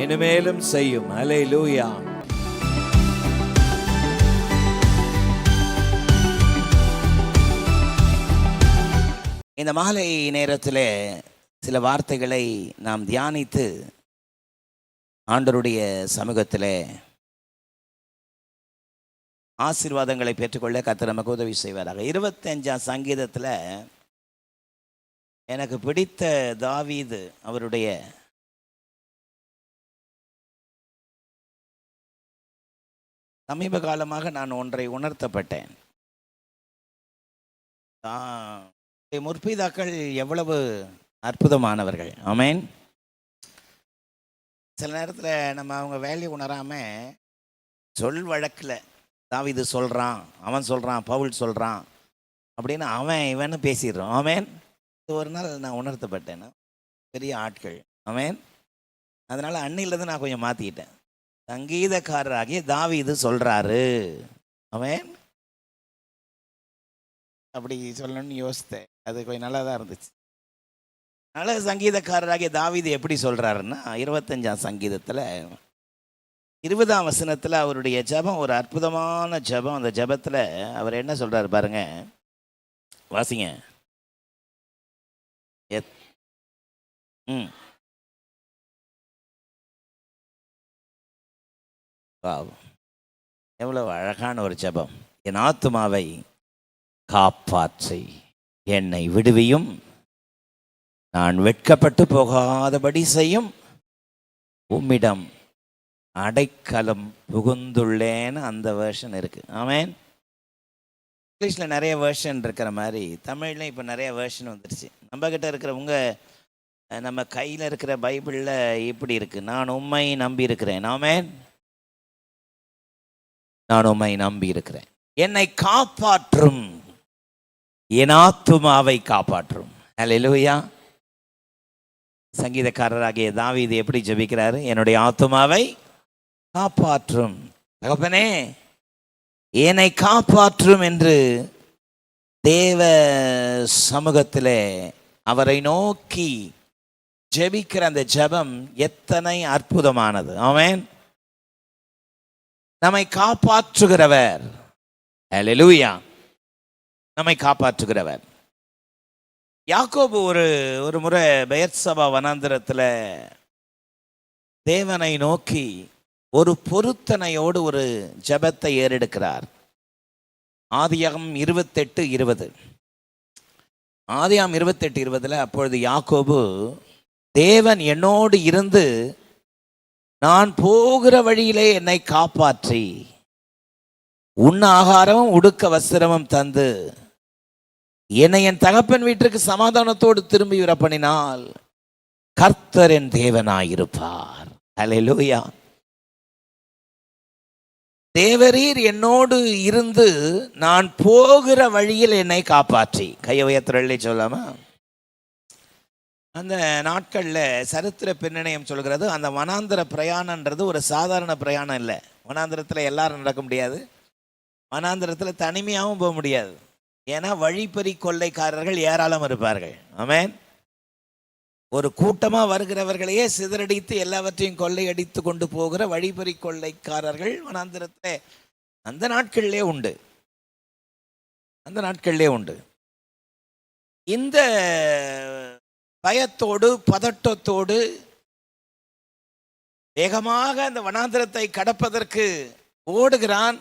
இனிமேலும் செய்யும். அல்லேலூயா. இந்த மாலை நேரத்திலே சில வார்த்தைகளை நாம் தியானித்து ஆண்டவருடைய சமூகத்திலே ஆசீர்வாதங்களை பெற்றுக்கொள்ள கர்த்தர் நமக்கு உதவி செய்வாராக. 25ஆம் சங்கீதத்தில் எனக்கு பிடித்த தாவீது அவருடைய சமீப காலமாக நான் ஒன்றை உணர்த்தப்பட்டேன். முற்பிதாக்கள் எவ்வளவு அற்புதமானவர்கள். ஆமென். சில நேரத்தில் நம்ம அவங்க வேல்யூ உணராமல் சொல் வழக்கில் தாவீது சொல்கிறான், அவன் சொல்கிறான், பவுல் சொல்கிறான் அப்படின்னு அவன் இவன்னு பேசிடுறோம். ஆமென். ஒரு நாள் நான் உணர்த்தப்பட்டேன், பெரிய ஆட்கள். ஆமென். அதனால் அன்னையிலேருந்து நான் கொஞ்சம் மாற்றிக்கிட்டேன். சங்கீதக்காரராகிய தாவீது சொல்கிறாரு. ஆமென். அப்படி சொல்லணும்னு யோசித்தேன். அது கொஞ்சம் நல்லா தான் இருந்துச்சு. அதனால் சங்கீதக்காரராகிய தாவீது எப்படி சொல்கிறாருன்னா, 25ஆம் சங்கீதத்தில் 20ஆம் வசனத்தில் அவருடைய ஜெபம் ஒரு அற்புதமான ஜெபம். அந்த ஜெபத்தில் அவர் என்ன சொல்கிறார் பாருங்க, வாசிங்க. எவ்வளவு அழகான ஒரு ஜெபம். என் ஆத்துமாவை காப்பாற்றி என்னை விடுவியும், நான் வெட்கப்பட்டு போகாதபடி செய்யும், உம்மிடம் அடைக்கலம் புகுந்துள்ளேன்னு அந்த வேர்ஷன் இருக்கு. ஆமென். இங்கிலீஷில் நிறைய வேர்ஷன் இருக்கிற மாதிரி தமிழ்லையும் இப்போ நிறைய வேர்ஷன் வந்துடுச்சு. நம்ம கிட்ட இருக்கிற நம்ம கையில் இருக்கிற பைபிளில் இப்படி இருக்கு, நான் உம்மை நம்பி இருக்கிறேன். ஆமென். நான் உம்மை நம்பி இருக்கிறேன், என்னை காப்பாற்றும், என் ஆத்துமாவை காப்பாற்றும். அல்லேலூயா. சங்கீதக்காரராகிய தாவீது எப்படி ஜெபிக்கிறாரு? என்னுடைய ஆத்துமாவை காப்பாற்றும். தகப்பனே என்னை காப்பாற்றும் என்று தேவ சமூகத்திலே அவரை நோக்கி ஜெபிக்கிற அந்த ஜெபம் எத்தனை அற்புதமானது. ஆமென். நம்மை காப்பாற்றுகிறவர். அல்லேலூயா. நம்மை காப்பாற்றுகிறவர். யாக்கோபு ஒரு முறை பெயர்சபா வனாந்திரத்தில் தேவனை நோக்கி ஒரு பொருத்தனையோடு ஒரு ஜெபத்தை ஏறெடுக்கிறார். ஆதியாகமம் 28:20. ஆதியாகமம் 28:20 அப்பொழுது யாக்கோபு, தேவன் என்னோடு இருந்து நான் போகிற வழியிலே என்னை காப்பாற்றி உண்ண ஆகாரமும் உடுக்க வஸ்திரமும் தந்து என்னை என் தகப்பன் வீட்டிற்கு சமாதானத்தோடு திரும்பி வர பண்ணினால் கர்த்தர் என் தேவனாயிருப்பார். அல்லேலூயா. தேவரீர் என்னோடு இருந்து நான் போகிற வழியில் என்னை காப்பாற்றி. கையை உயர்த்துறே சொல்லாமா? அந்த நாட்களில் சரித்திர பின்னணியம் சொல்கிறது, அந்த வனாந்திர பிரயாணன்றது ஒரு சாதாரண பிரயாணம் இல்லை. வனாந்திரத்தில் எல்லாரும் நடக்க முடியாது, வனாந்திரத்தில் தனிமையாகவும் போக முடியாது. ஏன்னா வழிப்பறி கொள்ளைக்காரர்கள் ஏராளம் இருப்பார்கள். ஆமென். ஒரு கூட்டமாக வருகிறவர்களையே சிதறடித்து எல்லாவற்றையும் கொள்ளையடித்து கொண்டு போகிற வழிப்பறி கொள்ளைக்காரர்கள் வனாந்திரத்தில் அந்த நாட்களிலே உண்டு, அந்த நாட்களிலே உண்டு. இந்த பயத்தோடு பதட்டத்தோடு வேகமாக அந்த வனாந்திரத்தை கடப்பதற்கு ஓடுகிறான்.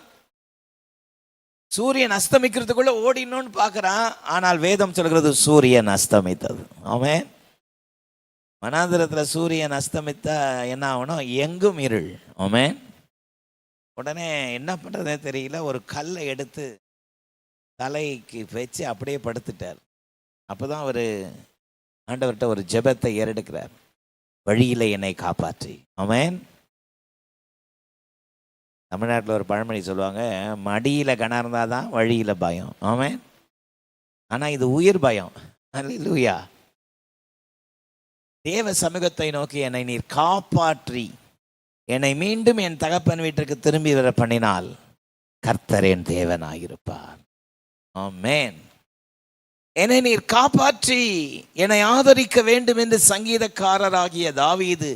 சூரியன் அஸ்தமிக்கிறதுக்குள்ள ஓடினோன்னு பார்க்கறான். ஆனால் வேதம் சொல்கிறது சூரியன் அஸ்தமித்தது. ஆமென். வனாந்திரத்தில் சூரியன் அஸ்தமித்தா என்ன ஆகணும்? எங்கும் இருள். ஆமென். உடனே என்ன பண்ணுறதே தெரியல, ஒரு கல்லை எடுத்து தலைக்கு வச்சு அப்படியே படுத்துட்டார். அப்போ தான் அவர் ஆண்டவர்கிட்ட ஒரு ஜெபத்தை ஏறெடுக்கிறார், வழியில் என்னை காப்பாற்றி. ஆமென். தமிழ்நாட்டில் ஒரு பழமொழி சொல்லுவாங்க, மடியில் கணம் இருந்தால் தான் வழியில் பயம். ஆமென். ஆனால் இது உயிர் பயம். அல்லேலூயா. தேவ சமூகத்தை நோக்கி என்னை நீர் காப்பாற்றி என்னை மீண்டும் என் தகப்பன் வீட்டிற்கு திரும்பி வர பண்ணினால் கர்த்தர் என் தேவனாயிருப்பார். ஆமென். என்னை நீர் காப்பாற்றி என்னை ஆதரிக்க வேண்டும் என்று சங்கீதக்காரராகிய தாவீது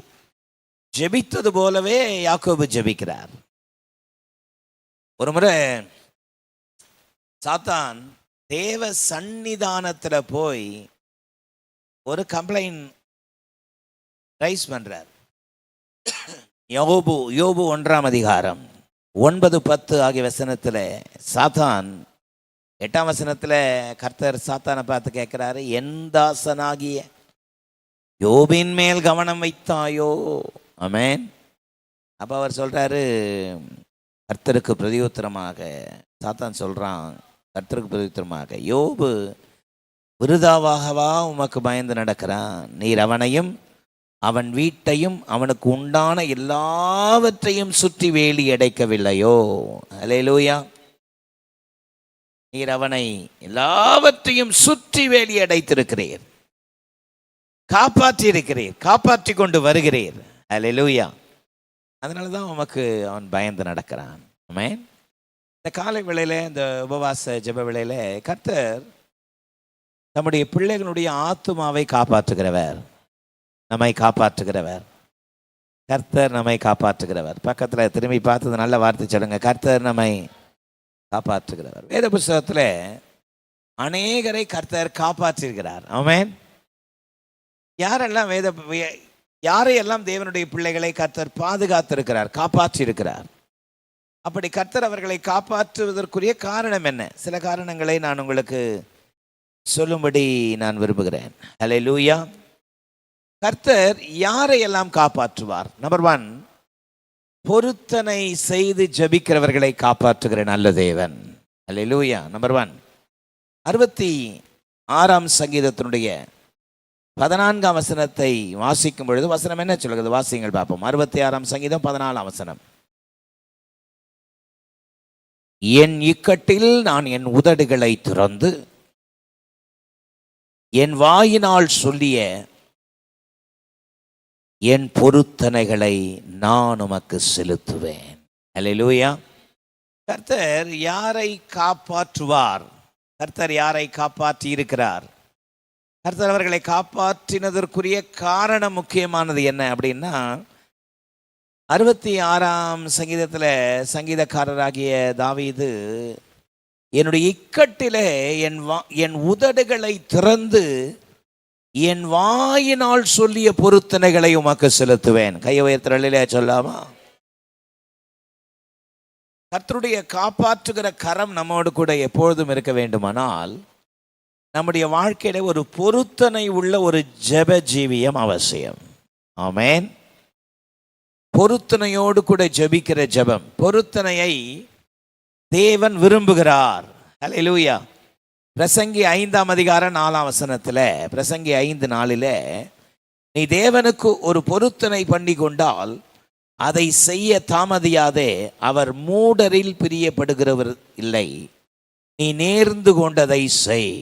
ஜெபித்தது போலவே யாக்கோபு ஜெபிக்கிறார். ஒரு முறை சாத்தான் தேவ சந்நிதானத்தில் போய் ஒரு கம்ப்ளைண்ட் ரைஸ் பண்றார். யோபு 1ஆம் அதிகாரம் 9-10 ஆகிய வசனத்தில் சாத்தான் 8ஆம் வசனத்தில் கர்த்தர் சாத்தானை பார்த்து கேட்கிறாரு, என் தாசனாகிய யோபின் மேல் கவனம் வைத்தாயோ? ஆமென். அப்போ அவர் சொல்றாரு, கர்த்தருக்கு பிரதியுத்தரமாக சாத்தான் சொல்றான், கர்த்தருக்கு பிரதியுத்தரமாக, யோபு விருதாவாகவா உமக்கு பயந்து நடக்கிறான்? நீர் அவனையும் அவன் வீட்டையும் அவனுக்கு உண்டான எல்லாவற்றையும் சுற்றி வேலி அடைக்கவில்லையோ? அல்லேலூயா. நீர் அவனை எல்லாவற்றையும் சுற்றி வேலி அடைத்திருக்கிறீர், காப்பாற்றி இருக்கிறீர், காப்பாற்றி கொண்டு வருகிறீர். அல்லேலூயா. அதனால தான் உமக்கு அவன் பயந்து நடக்கிறான். ஆமென். இந்த காலை வேளையில், இந்த உபவாச ஜெப வேளையில் கர்த்தர் நம்முடைய பிள்ளைகளுடைய ஆத்துமாவை காப்பாற்றுகிறவர், நம்மை காப்பாற்றுகிறவர். கர்த்தர் நம்மை காப்பாற்றுகிறவர். பக்கத்தில் திரும்பி பார்த்து நல்ல வார்த்தை சொல்லுங்க, கர்த்தர் நம்மை காப்பாற்றுகிறவர். வேத புஸ்தகத்தில் அநேகரை கர்த்தர் காப்பாற்றிருக்கிறார். ஆமென். யாரையெல்லாம் தேவனுடைய பிள்ளைகளை கர்த்தர் பாதுகாத்திருக்கிறார், காப்பாற்றி இருக்கிறார். அப்படி கர்த்தர் அவர்களை காப்பாற்றுவதற்குரிய காரணம் என்ன? சில காரணங்களை நான் உங்களுக்கு சொல்லும்படி நான் விரும்புகிறேன். அல்லேலூயா. கர்த்தர் யாரையெல்லாம் காப்பாற்றுவார்? நம்பர் 1, பொருத்தனை செய்து ஜெபிக்கிறவர்களை காப்பாற்றுகிற நல்ல தேவன். அல்லேலூயா. நம்பர் 1. 66ஆம் சங்கீதத்தினுடைய 14ஆம் வசனத்தை வாசிக்கும் பொழுது வசனம் என்ன சொல்கிறது? வாசிங்கள் பார்ப்போம். 66ஆம் சங்கீதம் 14ஆம் வசனம். என் இக்கட்டில் நான் என் உதடுகளை திறந்து என் வாயினால் சொல்லிய என் பொருத்தனைகளை நான் உமக்கு செலுத்துவேன். அல்லேலூயா. கர்த்தர் யாரை காப்பாற்றுவார்? கர்த்தர் யாரை காப்பாற்றி இருக்கிறார்? கர்த்தர் அவர்களை காப்பாற்றினதற்குரிய காரணம் முக்கியமானது என்ன அப்படின்னா, 66ஆம் சங்கீதத்தில் சங்கீதக்காரராகிய தாவீது, என்னுடைய இக்கட்டிலே என் உதடுகளை திறந்து என் வாயினால் சொல்லிய பொருத்தனைகளை உமக்கு செலுத்துவேன். கையை உயர்த்துறே சொல்லாமா? கர்த்தருடைய காப்பாற்றுகிற கரம் நம்மோடு கூட எப்பொழுதும் இருக்க வேண்டுமானால் நம்முடைய வாழ்க்கையில ஒரு பொருத்தனை உள்ள ஒரு ஜெப ஜீவியம் அவசியம். ஆமென். பொருத்தனையோடு கூட ஜெபிக்கிற ஜெபம், பொருத்தனையை தேவன் விரும்புகிறார். ஹல்லேலூயா. பிரசங்கி 5ஆம் அதிகாரம் 4ஆம் வசனத்தில், பிரசங்கி 5:4, நீ தேவனுக்கு ஒரு பொருத்தனை பண்ணி கொண்டால் அதை செய்ய தாமதியாதே, அவர் மூடரில் பிரியப்படுகிறவர் இல்லை, நீ நேர்ந்து கொண்டதை செய்.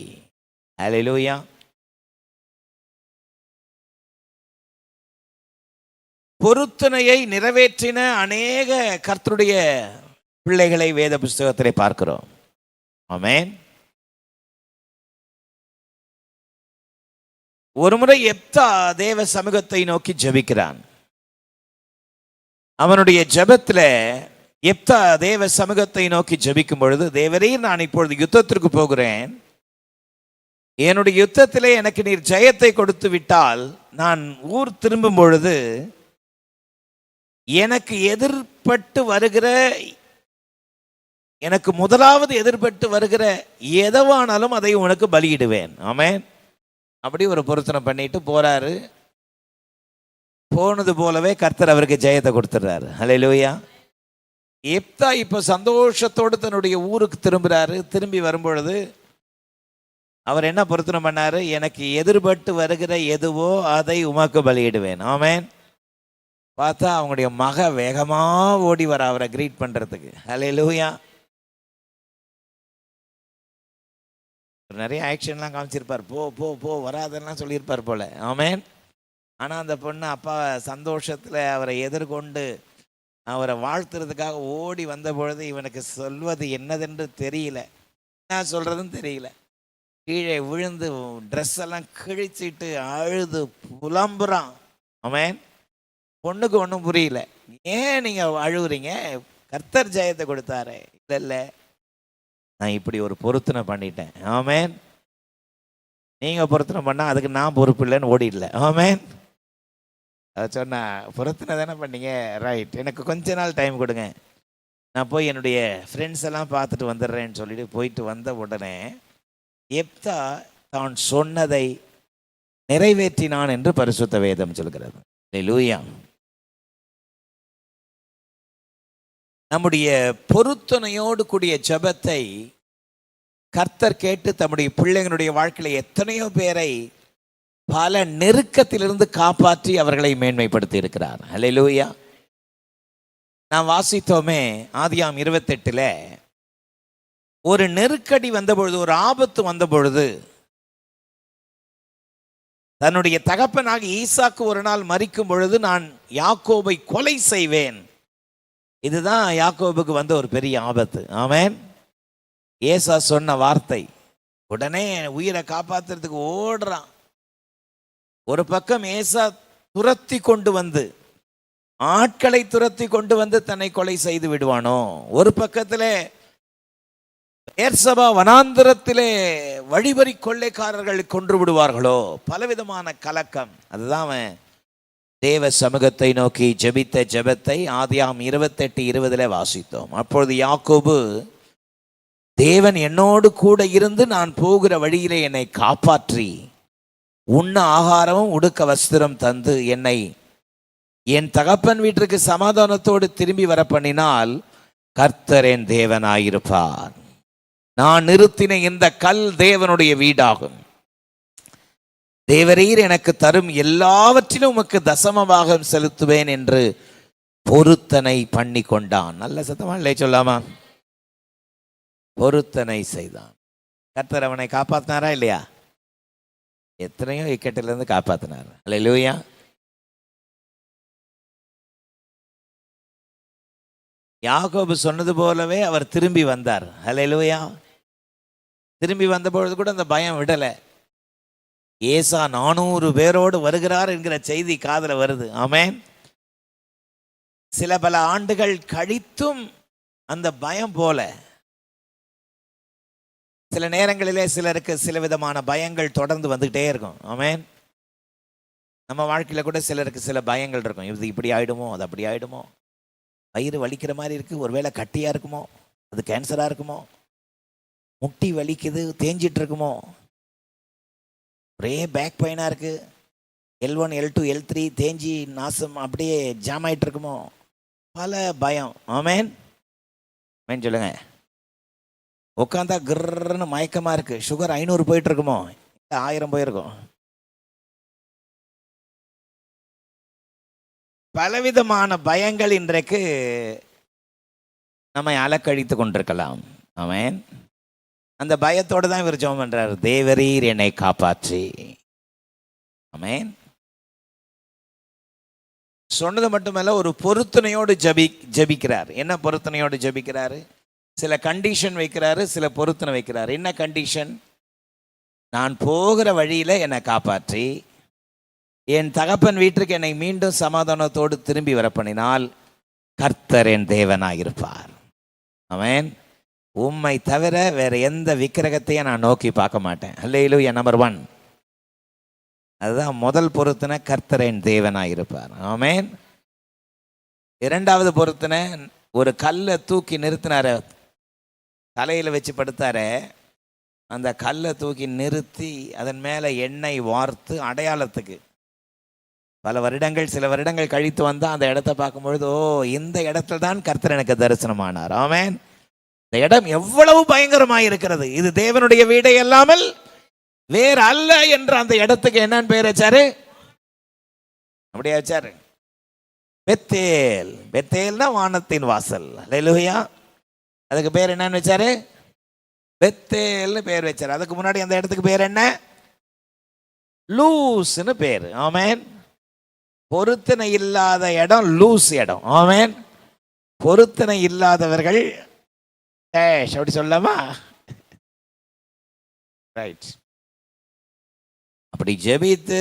ஹல்லேலூயா. பொருத்தனையை நிறைவேற்றின அநேக கர்த்தருடைய பிள்ளைகளை வேத புஸ்தகத்திலே பார்க்கிறோம். ஆமென். ஒருமுறை எப்தா தேவ சமூகத்தை நோக்கி ஜெபிக்கிறான். அவனுடைய ஜெபத்தில் எப்தா தேவ சமூகத்தை நோக்கி ஜெபிக்கும் பொழுது, தேவரே, நான் இப்பொழுது யுத்தத்திற்கு போகிறேன், என்னுடைய யுத்தத்திலே எனக்கு நீர் ஜெயத்தை கொடுத்து விட்டால் நான் ஊர் திரும்பும் பொழுது எனக்கு எதிர்பட்டு வருகிற, எனக்கு முதலாவது எதிர்பட்டு வருகிற எதவானாலும் அதை உனக்கு பலியிடுவேன். ஆமென். அப்படி ஒரு பொருத்தனை பண்ணிட்டு போறாரு. போனது போலவே கர்த்தர் அவருக்கு ஜெயத்தை கொடுத்துடுறாரு. ஹல்லேலூயா. எப்தா இப்போ சந்தோஷத்தோடு தன்னுடைய ஊருக்கு திரும்புறாரு. திரும்பி வரும்பொழுது அவர் என்ன பொருத்தனை பண்ணாரு? எனக்கு எதிர்பட்டு வருகிற எதுவோ அதை உமக்கு பலியிடுவேன். ஆமென். பார்த்தா அவங்களுடைய மக வேகமா ஓடி வர அவரை கிரீட் பண்றதுக்கு. ஹல்லேலூயா. நிறைய ஆக்ஷன்லாம் காமிச்சிருப்பார். போ போ போ வராதெல்லாம் சொல்லியிருப்பார் போல. ஆமென். ஆனால் அந்த பொண்ணு அப்பா சந்தோஷத்தில் அவரை எதிர்கொண்டு அவரை வாழ்த்துறதுக்காக ஓடி வந்த பொழுது இவனுக்கு சொல்வது என்னதென்று தெரியல, என்ன சொல்றதுன்னு தெரியல. கீழே விழுந்து ட்ரெஸ் எல்லாம் கிழிச்சிட்டு அழுது புலம்புறான். ஆமென். பொண்ணுக்கு ஒன்றும் புரியல. ஏன் நீங்கள் அழுகுறீங்க? கர்த்தர் ஜெயத்தை கொடுத்தாரு. இல்லை, நான் இப்படி ஒரு பொருத்தனை பண்ணிட்டேன். ஆமென். நீங்கள் பொருத்தனை பண்ணால் அதுக்கு நான் பொறுப்பு இல்லைன்னு ஓடிடல. ஆமென். அதை சொன்னா, பொருத்தனை தானே பண்ணீங்க, ரைட், எனக்கு கொஞ்ச நாள் டைம் கொடுங்க, நான் போய் என்னுடைய ஃப்ரெண்ட்ஸ் எல்லாம் பார்த்துட்டு வந்துடுறேன்னு சொல்லிட்டு போயிட்டு வந்த உடனே எப்தா தான் சொன்னதை நிறைவேற்றினான் என்று பரிசுத்த வேதம் சொல்கிறது. ஹல்லேலூயா. நம்முடைய பொருத்தனையோடு கூடிய ஜெபத்தை கர்த்தர் கேட்டு தம்முடைய பிள்ளைகளுடைய வாழ்க்கையில எத்தனையோ பேரை பல நெருக்கத்திலிருந்து காப்பாற்றி அவர்களை மேன்மைப்படுத்தி இருக்கிறார். ஹல்லேலூயா. நாம் வாசித்தோமே ஆதியாம் 28, ஒரு நெருக்கடி வந்த பொழுது, ஒரு ஆபத்து வந்த பொழுது, தன்னுடைய தகப்பனாக ஈசாக்கு ஒரு நாள் மரிக்கும் பொழுது, நான் யாக்கோபை கொலை செய்வேன். இதுதான் யாக்கோபுக்கு வந்த ஒரு பெரிய ஆபத்து. ஆமென். ஏசா சொன்ன வார்த்தை, உடனே உயிரை காப்பாத்துறதுக்கு ஓடுறான். ஒரு பக்கம் ஏசா துரத்தி கொண்டு வந்து, ஆட்களை துரத்தி கொண்டு வந்து தன்னை கொலை செய்து விடுவானோ, ஒரு பக்கத்திலே ஏர்சபா வனாந்திரத்திலே வழிபறி கொள்ளைக்காரர்கள் கொன்று விடுவார்களோ, பலவிதமான கலக்கம். அதுதான் அவன் தேவ சமூகத்தை நோக்கி ஜெபித்த ஜெபத்தை ஆதியாம் 28:20 வாசித்தோம். அப்பொழுது யாக்கோபு, தேவன் என்னோடு கூட இருந்து நான் போகிற வழியிலே என்னை காப்பாற்றி உண்ண ஆகாரமும் உடுக்க வஸ்திரம் தந்து என்னை என் தகப்பன் வீட்டிற்கு சமாதானத்தோடு திரும்பி வர பண்ணினால் கர்த்தர் என் தேவனாயிருப்பார். நான் நிறுத்தின இந்த கல் தேவனுடைய வீடாகும். தேவரீர் எனக்கு தரும் எல்லாவற்றிலும் உமக்கு தசமபாகம் செலுத்துவேன் என்று பொருத்தனை பண்ணி கொண்டான். நல்ல சத்தமா இல்லை சொல்லாமா? பொருத்தனை செய்தான். கர்த்தர் அவனை காப்பாத்தினாரா இல்லையா? எத்தனையோ இக்கட்டிலிருந்து காப்பாத்தினார். அல்லேலூயா. யாக்கோபு சொன்னது போலவே அவர் திரும்பி வந்தார். அல்லேலூயா. திரும்பி வந்த பொழுது கூட அந்த பயம் விடலை. ஏசா 400 பேரோடு வருகிறார் என்கிற செய்தி காதுல வருது. ஆமென். சில பல ஆண்டுகள் கழித்தும் அந்த பயம் போல, சில நேரங்களிலே சிலருக்கு சில விதமான பயங்கள் தொடர்ந்து வந்துகிட்டே இருக்கும். ஆமென். நம்ம வாழ்க்கையில கூட சிலருக்கு சில பயங்கள் இருக்கும். இது இப்படி ஆயிடுமோ, அது அப்படி ஆயிடுமோ, வயிறு வலிக்கிற மாதிரி இருக்குது, ஒருவேளை கட்டியாக இருக்குமோ, அது கேன்சராக இருக்குமோ, முட்டி வலிக்குது தேஞ்சிட்டு இருக்குமோ, ஒரே பேக் பெயினாக இருக்குது, L1 L2 L3 தேஞ்சி நாசம் அப்படியே ஜாம் ஆகிட்டு இருக்குமோ, பல பயம். ஆமேன் ஆமேன் சொல்லுங்க. உட்காந்தா கிர்ன்னு மயக்கமாக இருக்குது, சுகர் 500 போயிட்டு இருக்குமோ, 1000 போயிருக்கும். பலவிதமான பயங்கள் இன்றைக்கு நம்மை அலக்கழித்து கொண்டிருக்கலாம். ஆமேன். அந்த பயத்தோடு தான் இவர் ஜெபம் பண்றார், தேவரீர் என்னை காப்பாற்றி. ஆமேன். சொன்னது மட்டுமல்ல, ஒரு பொருத்தனையோடு ஜபிக்கிறார். என்ன பொருத்தனையோடு ஜபிக்கிறாரு? சில கண்டிஷன் வைக்கிறாரு, சில பொருத்தனை வைக்கிறார். என்ன கண்டிஷன்? நான் போகிற வழியில என்னை காப்பாற்றி என் தகப்பன் வீட்டுக்கு என்னை மீண்டும் சமாதானத்தோடு திரும்பி வர பண்ணினால் கர்த்தர் என் தேவனாயிருப்பார். ஆமென். உம்மை தவிர வேற எந்த விக்கிரகத்தையும் நான் நோக்கி பார்க்க மாட்டேன். அல்லேலூயா. நம்பர் 1, அதுதான் முதல் பொருத்தனை, கர்த்தர் என் தேவனாயிருப்பார். ஆமென். இரண்டாவது பொருத்தனை, ஒரு கல்லை தூக்கி நிறுத்தினார, தலையில் வச்சு படுத்தார, அந்த கல்லை தூக்கி நிறுத்தி அதன் மேலே எண்ணெய் வார்த்து அடையாளத்துக்கு. பல வருடங்கள், சில வருடங்கள் கழித்து வந்தால் அந்த இடத்த பார்க்கும்பொழுது, ஓ, இந்த இடத்துல தான் கர்த்தர் எனக்கு தரிசனமானார். ஆமென். இந்த இடம் எவ்வளவு பயங்கரமாக இருக்கிறது, இது தேவனுடைய வீடே அல்லாமல் வேற அல்ல என்ற அந்த இடத்துக்கு என்னன்னு பேர் வச்சாரு? அப்படியே வச்சாரு, பெத்தேல். பெத்தேல்னா வானத்தின் வாசல். அல்லேலூயா. அதுக்கு பேர் என்னன்னு வச்சாரு? பெத்தேல்னு பேர் வச்சாரு. அதுக்கு முன்னாடி அந்த இடத்துக்கு பேர் என்ன? லூஸ்னு பேர். ஆமென். பொருத்தனை இல்லாத இடம் லூஸ் இடம். ஆமென். பொருத்தனை இல்லாதவர்கள் அப்படி சொல்லலாமா? ரைட். அப்படி ஜெபித்து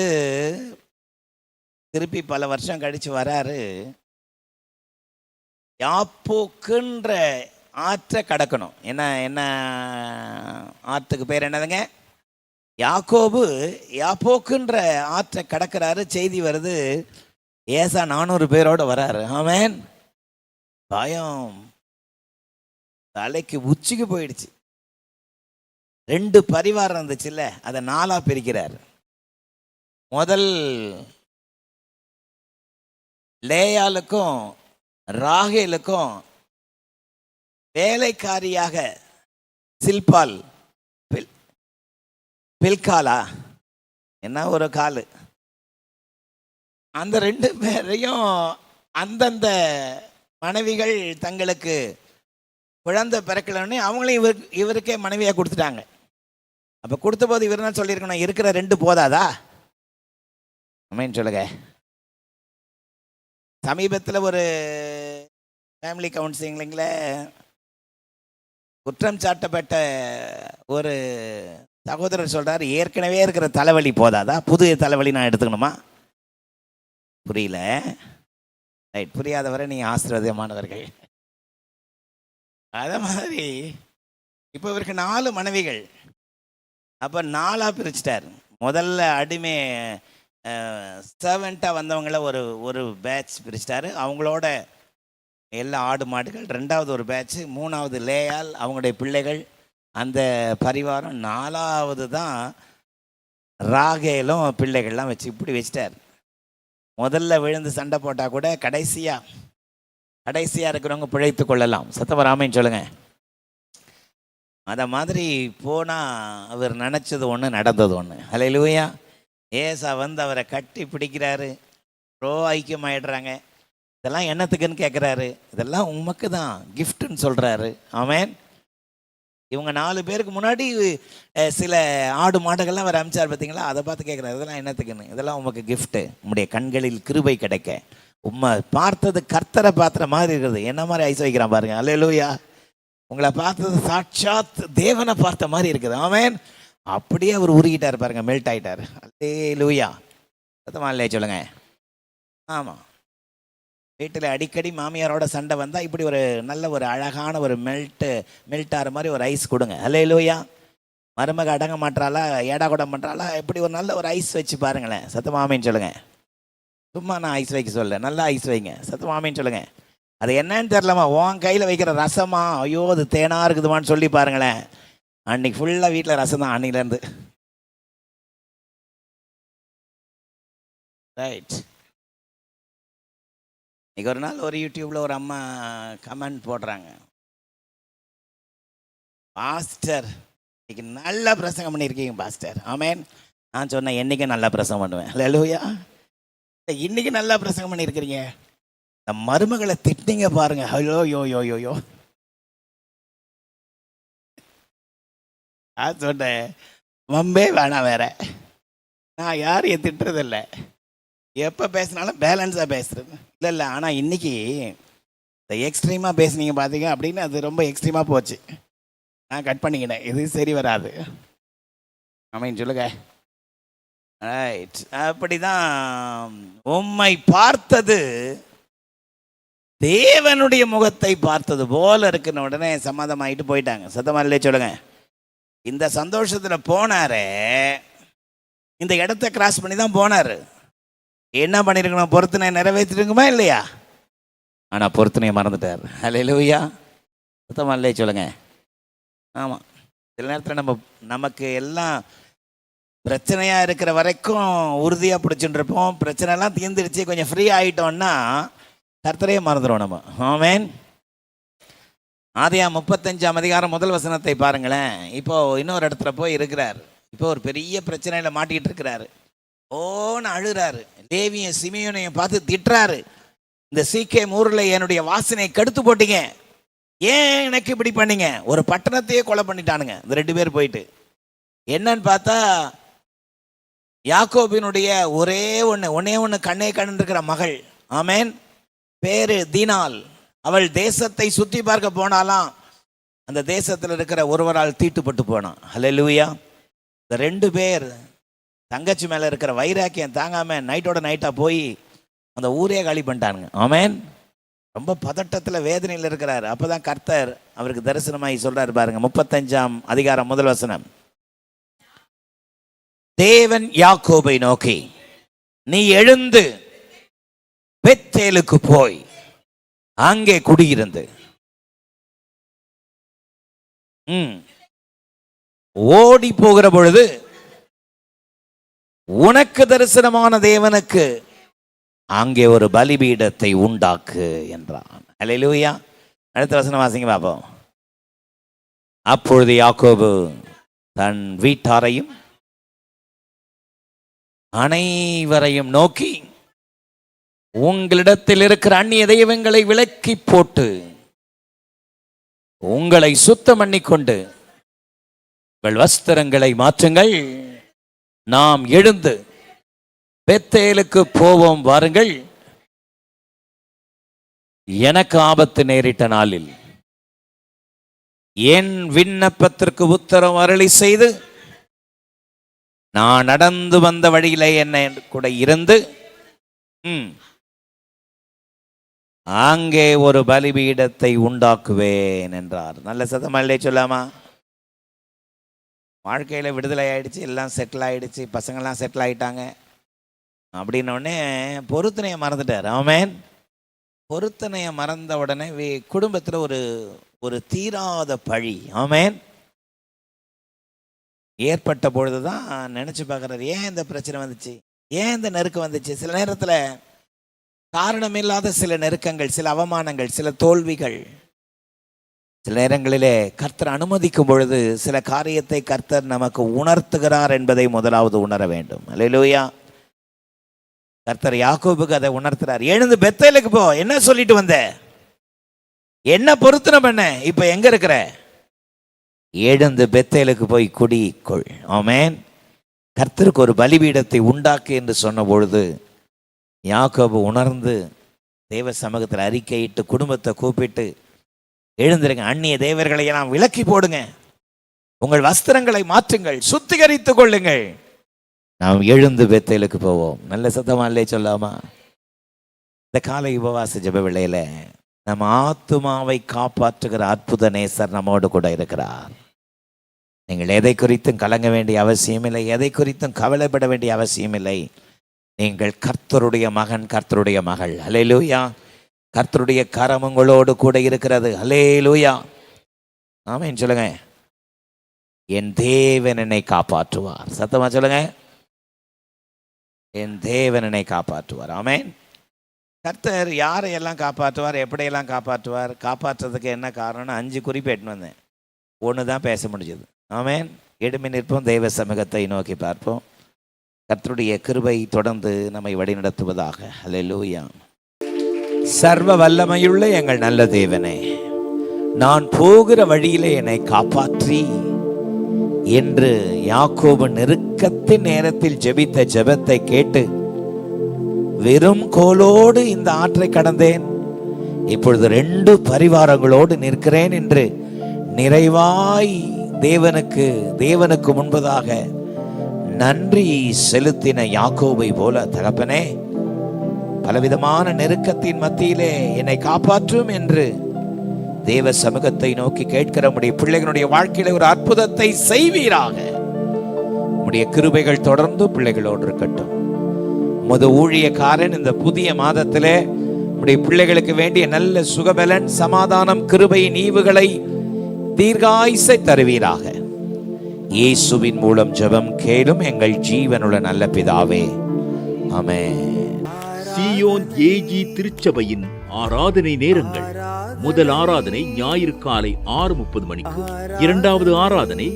திருப்பி பல வருஷம் கழிச்சு வராரு. யாப்போக்குன்ற ஆற்றை கடக்கணும். என்ன என்ன ஆற்றுக்கு பேர் என்னதுங்க? யாக்கோபு யாப்போக்குன்ற ஆற்றை கடக்கிறாரு. செய்தி வருது, ஏசா 400 பேரோட வராரு. ஆமென். பயம் தலைக்கு உச்சிக்கு போயிடுச்சு. 2 பரிவாரம் இருந்துச்சுல்ல, அதை 4 பிரிக்கிறார். முதல் லேயாளுக்கும் ராகேலுக்கும் வேலைக்காரியாக சில்பால், பில்காலா, என்ன ஒரு காலு, அந்த 2 பேரையும் அந்தந்த மனைவிகள் தங்களுக்கு குழந்தை பிறக்கலன்னு அவங்களையும் இவருக்கே மனைவியாக கொடுத்துட்டாங்க. அப்போ கொடுத்த போது இவர் என்ன சொல்லியிருக்கணும்? இருக்கிற 2 போதாதா? அம்மைன்னு சொல்லுங்க. சமீபத்தில் ஒரு ஃபேமிலி கவுன்சிலிங்கில் குற்றம் சாட்டப்பட்ட ஒரு சகோதரர் சொல்கிறார், ஏற்கனவே இருக்கிற தலைவலி போதாதா, புது தலைவலி நான் எடுத்துக்கணுமா? புரியல. ரைட். புரியாதவரை நீங்கள் ஆசீர்வாதமானவர்கள். அதே மாதிரி இப்போ இவருக்கு 4 மனைவிகள். அப்போ 4 பிரிச்சிட்டார். முதல்ல அடிமை சர்வெண்ட்டாக வந்தவங்கள ஒரு பேட்ச் பிரிச்சிட்டாரு, அவங்களோட எல்லா ஆடு மாடுகள். 2வது ஒரு பேட்ச், 3வது லேயால், அவங்களுடைய பிள்ளைகள், அந்த பரிவாரம். 4வது தான் ராகேலும் பிள்ளைகள்லாம் வச்சு இப்படி வச்சிட்டார். முதல்ல விழுந்து சண்டை போட்டால் கூட கடைசியாக இருக்கிறவங்க பிழைத்து கொள்ளலாம். சத்தவராமன்னு சொல்லுங்க. அதை மாதிரி போனால் அவர் நினச்சது ஒன்று, நடந்தது ஒன்று. அல்லேலூயா. ஏசா வந்து அவரை கட்டி பிடிக்கிறாரு, ஐக்கியமாயிடுறாங்க. இதெல்லாம் என்னத்துக்குன்னு கேட்குறாரு. இதெல்லாம் உமக்கு தான் கிஃப்ட்டுன்னு சொல்கிறாரு. ஆமென். இவங்க 4 பேருக்கு முன்னாடி சில ஆடு மாடுகள்லாம் அவர் அமிச்சார் பார்த்தீங்களா, அதை பார்த்து கேட்குறாரு, இதெல்லாம் என்னத்துக்குன்னு? இதெல்லாம் உமக்கு கிஃப்ட்டு, உம்முடைய கண்களில் கிருபை கிடைக்க. உம்மை பார்த்தது கர்த்தரை பார்த்துற மாதிரி இருக்குது. என்ன மாதிரி ஐஸ் வைக்கிறான் பாருங்க. அல்லேலூயா. உங்களை பார்த்தது சாட்சாத் தேவனை பார்த்த மாதிரி இருக்குது. ஆமென். அப்படியே அவர் உருகிட்டார் பாருங்க, மெல்ட் ஆகிட்டார். அல்லேலூயா. சத்தமா இல்லையே சொல்லுங்க. ஆமாம். வீட்டில் அடிக்கடி மாமியாரோட சண்டை வந்தால் இப்படி ஒரு நல்ல ஒரு அழகான ஒரு மெல்ட்டாகிற மாதிரி ஒரு ஐஸ் கொடுங்க. அல்லேலூயா. மருமக அடங்க மாட்டாளா, ஏடா கூட மாட்டாளா, இப்படி ஒரு நல்ல ஒரு ஐஸ் வச்சு பாருங்களேன். சத்தமாமேன்னு சொல்லுங்க. சும்மா நான் ஐஸ் வைக்க சொல்ல, நல்லா ஐஸ் வைங்க. சத்தமாமேன்னு சொல்லுங்க. அது என்னன்னு தெரியலமா, உன் கையில் வைக்கிற ரசமா, ஐயோ அது தேனா இருக்குதுமான்னு சொல்லி பாருங்களேன். அன்னைக்கு ஃபுல்லாக வீட்டில் ரசம் தான் அன்னையிலேருந்து. ரைட். இன்னைக்கு ஒரு நாள் ஒரு யூடியூப்ல ஒரு அம்மா கமெண்ட் போடுறாங்க, பாஸ்டர் இன்னைக்கு நல்லா பிரசங்கம் பண்ணியிருக்கீங்க பாஸ்டர். ஆமேன். நான் சொன்னேன் என்னைக்கும் நல்லா பிரசங்கம் பண்ணுவேன். ஹல்லேலூயா. இன்னைக்கு நல்லா பிரசங்கம் பண்ணியிருக்கிறீங்க. இந்த மருமகளை திட்டிங்க பாருங்க. ஹலோ யோ யோ யோ யோ. நான் சொன்னேன் வம்பே வேணாம் வேற. நான் யாரையும் திட்டுறதில்லை, எப்போ பேசினாலும் பேலன்ஸாக பேசுறது. இல்லை ஆனால் இன்னைக்கு இந்த எக்ஸ்ட்ரீமாக பேசுனீங்க பார்த்தீங்க அப்படின்னு அது ரொம்ப எக்ஸ்ட்ரீமாக போச்சு. நான் கட் பண்ணிக்கினேன், இது சரி வராது. ஆமாம் சொல்லுங்க. ரைட். அப்படிதான் உம்மை பார்த்தது தேவனுடைய முகத்தை பார்த்தது போல இருக்குன்னு உடனே சமாதானமாயிட்டு போயிட்டாங்க. சத்தமா இல்லையே சொல்லுங்க. இந்த சந்தோஷத்தில் போனாரு, இந்த இடத்த கிராஸ் பண்ணி தான் போனார். என்ன பண்ணியிருக்கணும்? பொருத்தனை நிறைவேற்றிருக்குமா இல்லையா? ஆனால் பொருத்தனையை மறந்துட்டார். ஹல்லேலூயா. சத்தமா இல்லையே சொல்லுங்க. ஆமாம், சில நேரத்தில் நமக்கு எல்லாம் பிரச்சனையாக இருக்கிற வரைக்கும் உறுதியாக பிடிச்சிட்டு இருப்போம். பிரச்சனைலாம் தீர்ந்துருச்சு, கொஞ்சம் ஃப்ரீ ஆகிட்டோன்னா கர்த்தரையே மறந்துடும் நம்ம. ஆமென். ஆதியாகமம் 35ஆம் அதிகாரம் 1 வசனத்தை பாருங்களேன். இப்போ இன்னொரு இடத்துல போய் இருக்கிறார். இப்போ ஒரு பெரிய பிரச்சனையில் மாட்டிக்கிட்டு இருக்கிறாரு. ஓன்னு அழுறாரு. லேவியும் சிமியோனையும் பார்த்து திட்டுறாரு, இந்த சீக்கேம் ஊரில் என்னுடைய வாசனையை கெடுத்து போட்டீங்க, ஏன் எனக்கு இப்படி பண்ணீங்க? ஒரு பட்டணத்தையே கொலை பண்ணிட்டானுங்க இந்த 2 பேர் போயிட்டு. என்னன்னு பார்த்தா யாக்கோபினுடைய ஒரே ஒன்று கண்ணே கண்ணு இருக்கிற மகள். ஆமேன். பேரு தீனாள். அவள் தேசத்தை சுற்றி பார்க்க போனாலாம், அந்த தேசத்தில் இருக்கிற ஒருவரால் தீட்டுப்பட்டு போனான். ஹல்லேலூயா. இந்த 2 பேர் தங்கச்சி மேலே இருக்கிற வைராக்கியம் தாங்காம நைட்டோட நைட்டாக போய் அந்த ஊரே காலி பண்ணிட்டானுங்க. ஆமேன். ரொம்ப பதட்டத்தில் வேதனையில் இருக்கிறார். அப்போதான் கர்த்தர் அவருக்கு தரிசனமாகி சொல்றாரு பாருங்க, 35ஆம் அதிகாரம் 1 வசனம். தேவன் யாக்கோபை நோக்கி, நீ எழுந்து பெத்தேலுக்கு போய் அங்கே குடியிருந்து ஓடி போகிற பொழுது உனக்கு தரிசனமான தேவனுக்கு அங்கே ஒரு பலிபீடத்தை உண்டாக்கு என்றான். அல்லேலூயா. அடுத்த வசனம் வாசிங்க பாப்போம். அப்பொழுது யாக்கோபு தன் வீட்டாரையும் அனைவரையும் நோக்கி, உங்களிடத்தில் இருக்கிற அந்நிய தெய்வங்களை விலக்கி போட்டு உங்களை சுத்தம் பண்ணிக்கொண்டு உங்கள் வஸ்திரங்களை மாற்றுங்கள், நாம் எழுந்து பெத்தேலுக்கு போவோம் வாருங்கள். எனக்கு ஆபத்து நேரிட்ட நாளில் என் விண்ணப்பத்திற்கு உத்தரவு அருளி செய்து நான் நடந்து வந்த வழியிலே என்ன கூட இருந்து அங்கே ஒரு பலிபீடத்தை உண்டாக்குவேன் என்றார். நல்ல சத்தமல்லே சொல்லாமா? வாழ்க்கையில் விடுதலை ஆயிடுச்சு, எல்லாம் செட்டில் ஆயிடுச்சு, பசங்கள்லாம் செட்டில் ஆயிட்டாங்க அப்படின்னோடனே பொருத்தனையை மறந்துட்டார். ஆமென். பொருத்தனையை மறந்த உடனே குடும்பத்தில் ஒரு தீராத பழி ஆமென் ஏற்பட்ட பொழுது தான் நினச்சி பார்க்குறாரு, ஏன் இந்த பிரச்சனை வந்துச்சு, ஏன் இந்த நெருக்கம் வந்துச்சு. சில நேரத்தில் காரணமில்லாத சில நெருக்கங்கள், சில அவமானங்கள், சில தோல்விகள், சில நேரங்களிலே கர்த்தர் அனுமதிக்கும் பொழுது சில காரியத்தை கர்த்தர் நமக்கு உணர்த்துகிறார் என்பதை முதலாவது உணர வேண்டும். அல்லேலூயா. கர்த்தர் யாக்கோபுக்கு அதை உணர்த்துறார். எழுந்து பெத்தேலுக்கு போ. என்ன சொல்லிட்டு வந்த? என்ன பொருத்தனை பண்ண? இப்ப எங்க இருக்கிற? எழுந்து பெத்தேலுக்கு போய் குடிக்கொள். ஆமென். கர்த்தருக்கு ஒரு பலிபீடத்தை உண்டாக்கு என்று சொன்ன பொழுது யாக்கோபு உணர்ந்து தேவ சமூகத்தில் அறிக்கையிட்டு குடும்பத்தை கூப்பிட்டு, எழுந்திருங்க, அந்நிய தேவர்களை எல்லாம் விலக்கி போடுங்க, உங்கள் வஸ்திரங்களை மாற்றுங்கள், சுத்திகரித்துக் கொள்ளுங்கள், நாம் எழுந்து பெத்தேலுக்கு போவோம். நல்ல சத்தமா இல்லே சொல்லாமா? இந்த காலை உபவாச ஜெப வேளையில நம்ம ஆத்துமாவை காப்பாற்றுகிற அற்புத நேசர் நம்மோடு கூட இருக்கிறார். நீங்கள் எதை குறித்தும் கலங்க வேண்டிய அவசியம் இல்லை, எதை குறித்தும் கவலைப்பட வேண்டிய அவசியம் இல்லை. நீங்கள் கர்த்தருடைய மகன், கர்த்தருடைய மகள். அல்லேலூயா. கர்த்தருடைய கரம் உங்களோடு கூட இருக்கிறது. அல்லேலூயா. ஆமென் சொல்லுங்க. என் தேவன் என்னை காப்பாற்றுவார். சத்தமா சொல்லுங்க. என் தேவன் என்னை காப்பாற்றுவார். ஆமென். கர்த்தர் யாரையெல்லாம் காப்பாற்றுவார், எப்படியெல்லாம் காப்பாற்றுவார்? காப்பாற்றுறதுக்கு என்ன காரணம்? 5 குறிப்பு எட்டுன்னு வந்தேன். 1 தான் பேச முடிஞ்சது. ஆமென். எழும்பி நிற்போம், தெய்வ சமூகத்தை நோக்கி பார்ப்போம். கர்த்தருடைய கிருபை தொடர்ந்து நம்மை வழிநடத்துவதாக. அல்லேலூயா. சர்வ வல்லமையுள்ள எங்கள் நல்ல தேவனே, நான் போகிற வழியிலே என்னை காப்பாற்றி என்று யாக்கோபு நெருக்கத்தின் நேரத்தில் ஜெபித்த ஜெபத்தை கேட்டு வெறும் கோலோடு இந்த ஆற்றை கடந்தேன், இப்பொழுது 2 பரிவாரங்களோடு நிற்கிறேன் என்று நிறைவாய் தேவனுக்கு முன்பதாக நன்றி செலுத்தின யாக்கோபை போல தகப்பனே, பலவிதமான நெருக்கத்தின் மத்தியிலே என்னை காப்பாற்றும் என்று தேவ சமூகத்தை நோக்கி கேட்கிற நம்முடைய பிள்ளைகளுடைய வாழ்க்கையில ஒரு அற்புதத்தை செய்வீராக. நம்முடைய கிருபைகள் தொடர்ந்து பிள்ளைகளோடு இருக்கட்டும். உமது ஊழியக்காரன் இந்த புதிய மாதத்திலே நம்முடைய பிள்ளைகளுக்கு வேண்டிய நல்ல சுகபலன், சமாதானம், கிருபை, ஈவுகளை, தீர்காயுசை தருவீராக. இயேசுவின் மூலம் ஜெபம் கேளும் எங்கள் ஜீவனுள்ள நல்ல பிதாவே. ஆமென். சீயோன் ஏஜி திருச்சபையின் ஆராதனை நேரங்கள்: முதல் ஆராதனை ஞாயிறு காலை 6:30 மணிக்கு, 2வது ஆராதனை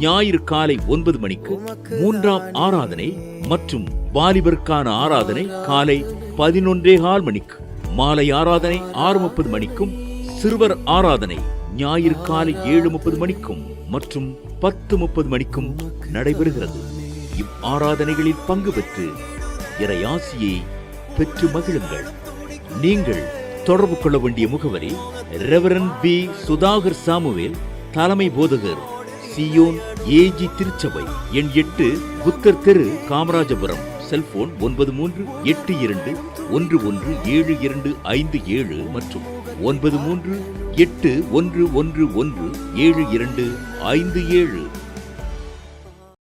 ஞாயிறு காலை 9 மணிக்கு, 3ஆம் ஆராதனை மற்றும் வாலிபருக்கான ஆராதனை காலை 11:15 மணிக்கு, மாலை ஆராதனை 6:30 மணிக்கும், சிறுவர் ஆராதனை ஞாயிறு காலை 7:30 மணிக்கும் மற்றும் 10:30 மணிக்கும் நடைபெறுகிறது. இவ் ஆராதனைகளில் பங்கு பெற்று இறையாசியை பெற்று மகிழுங்கள். நீங்கள் தொடர்பு கொள்ள வேண்டிய முகவரி: ரெவரண்ட் பி. சுதாகர் சாமுவேல், தலைமை போதகர், சீயோன் ஏஜி திருச்சபை, எண் 8, புத்தர் தெரு, காமராஜபுரம். செல்போன் 9382117257 மற்றும் 9381117257.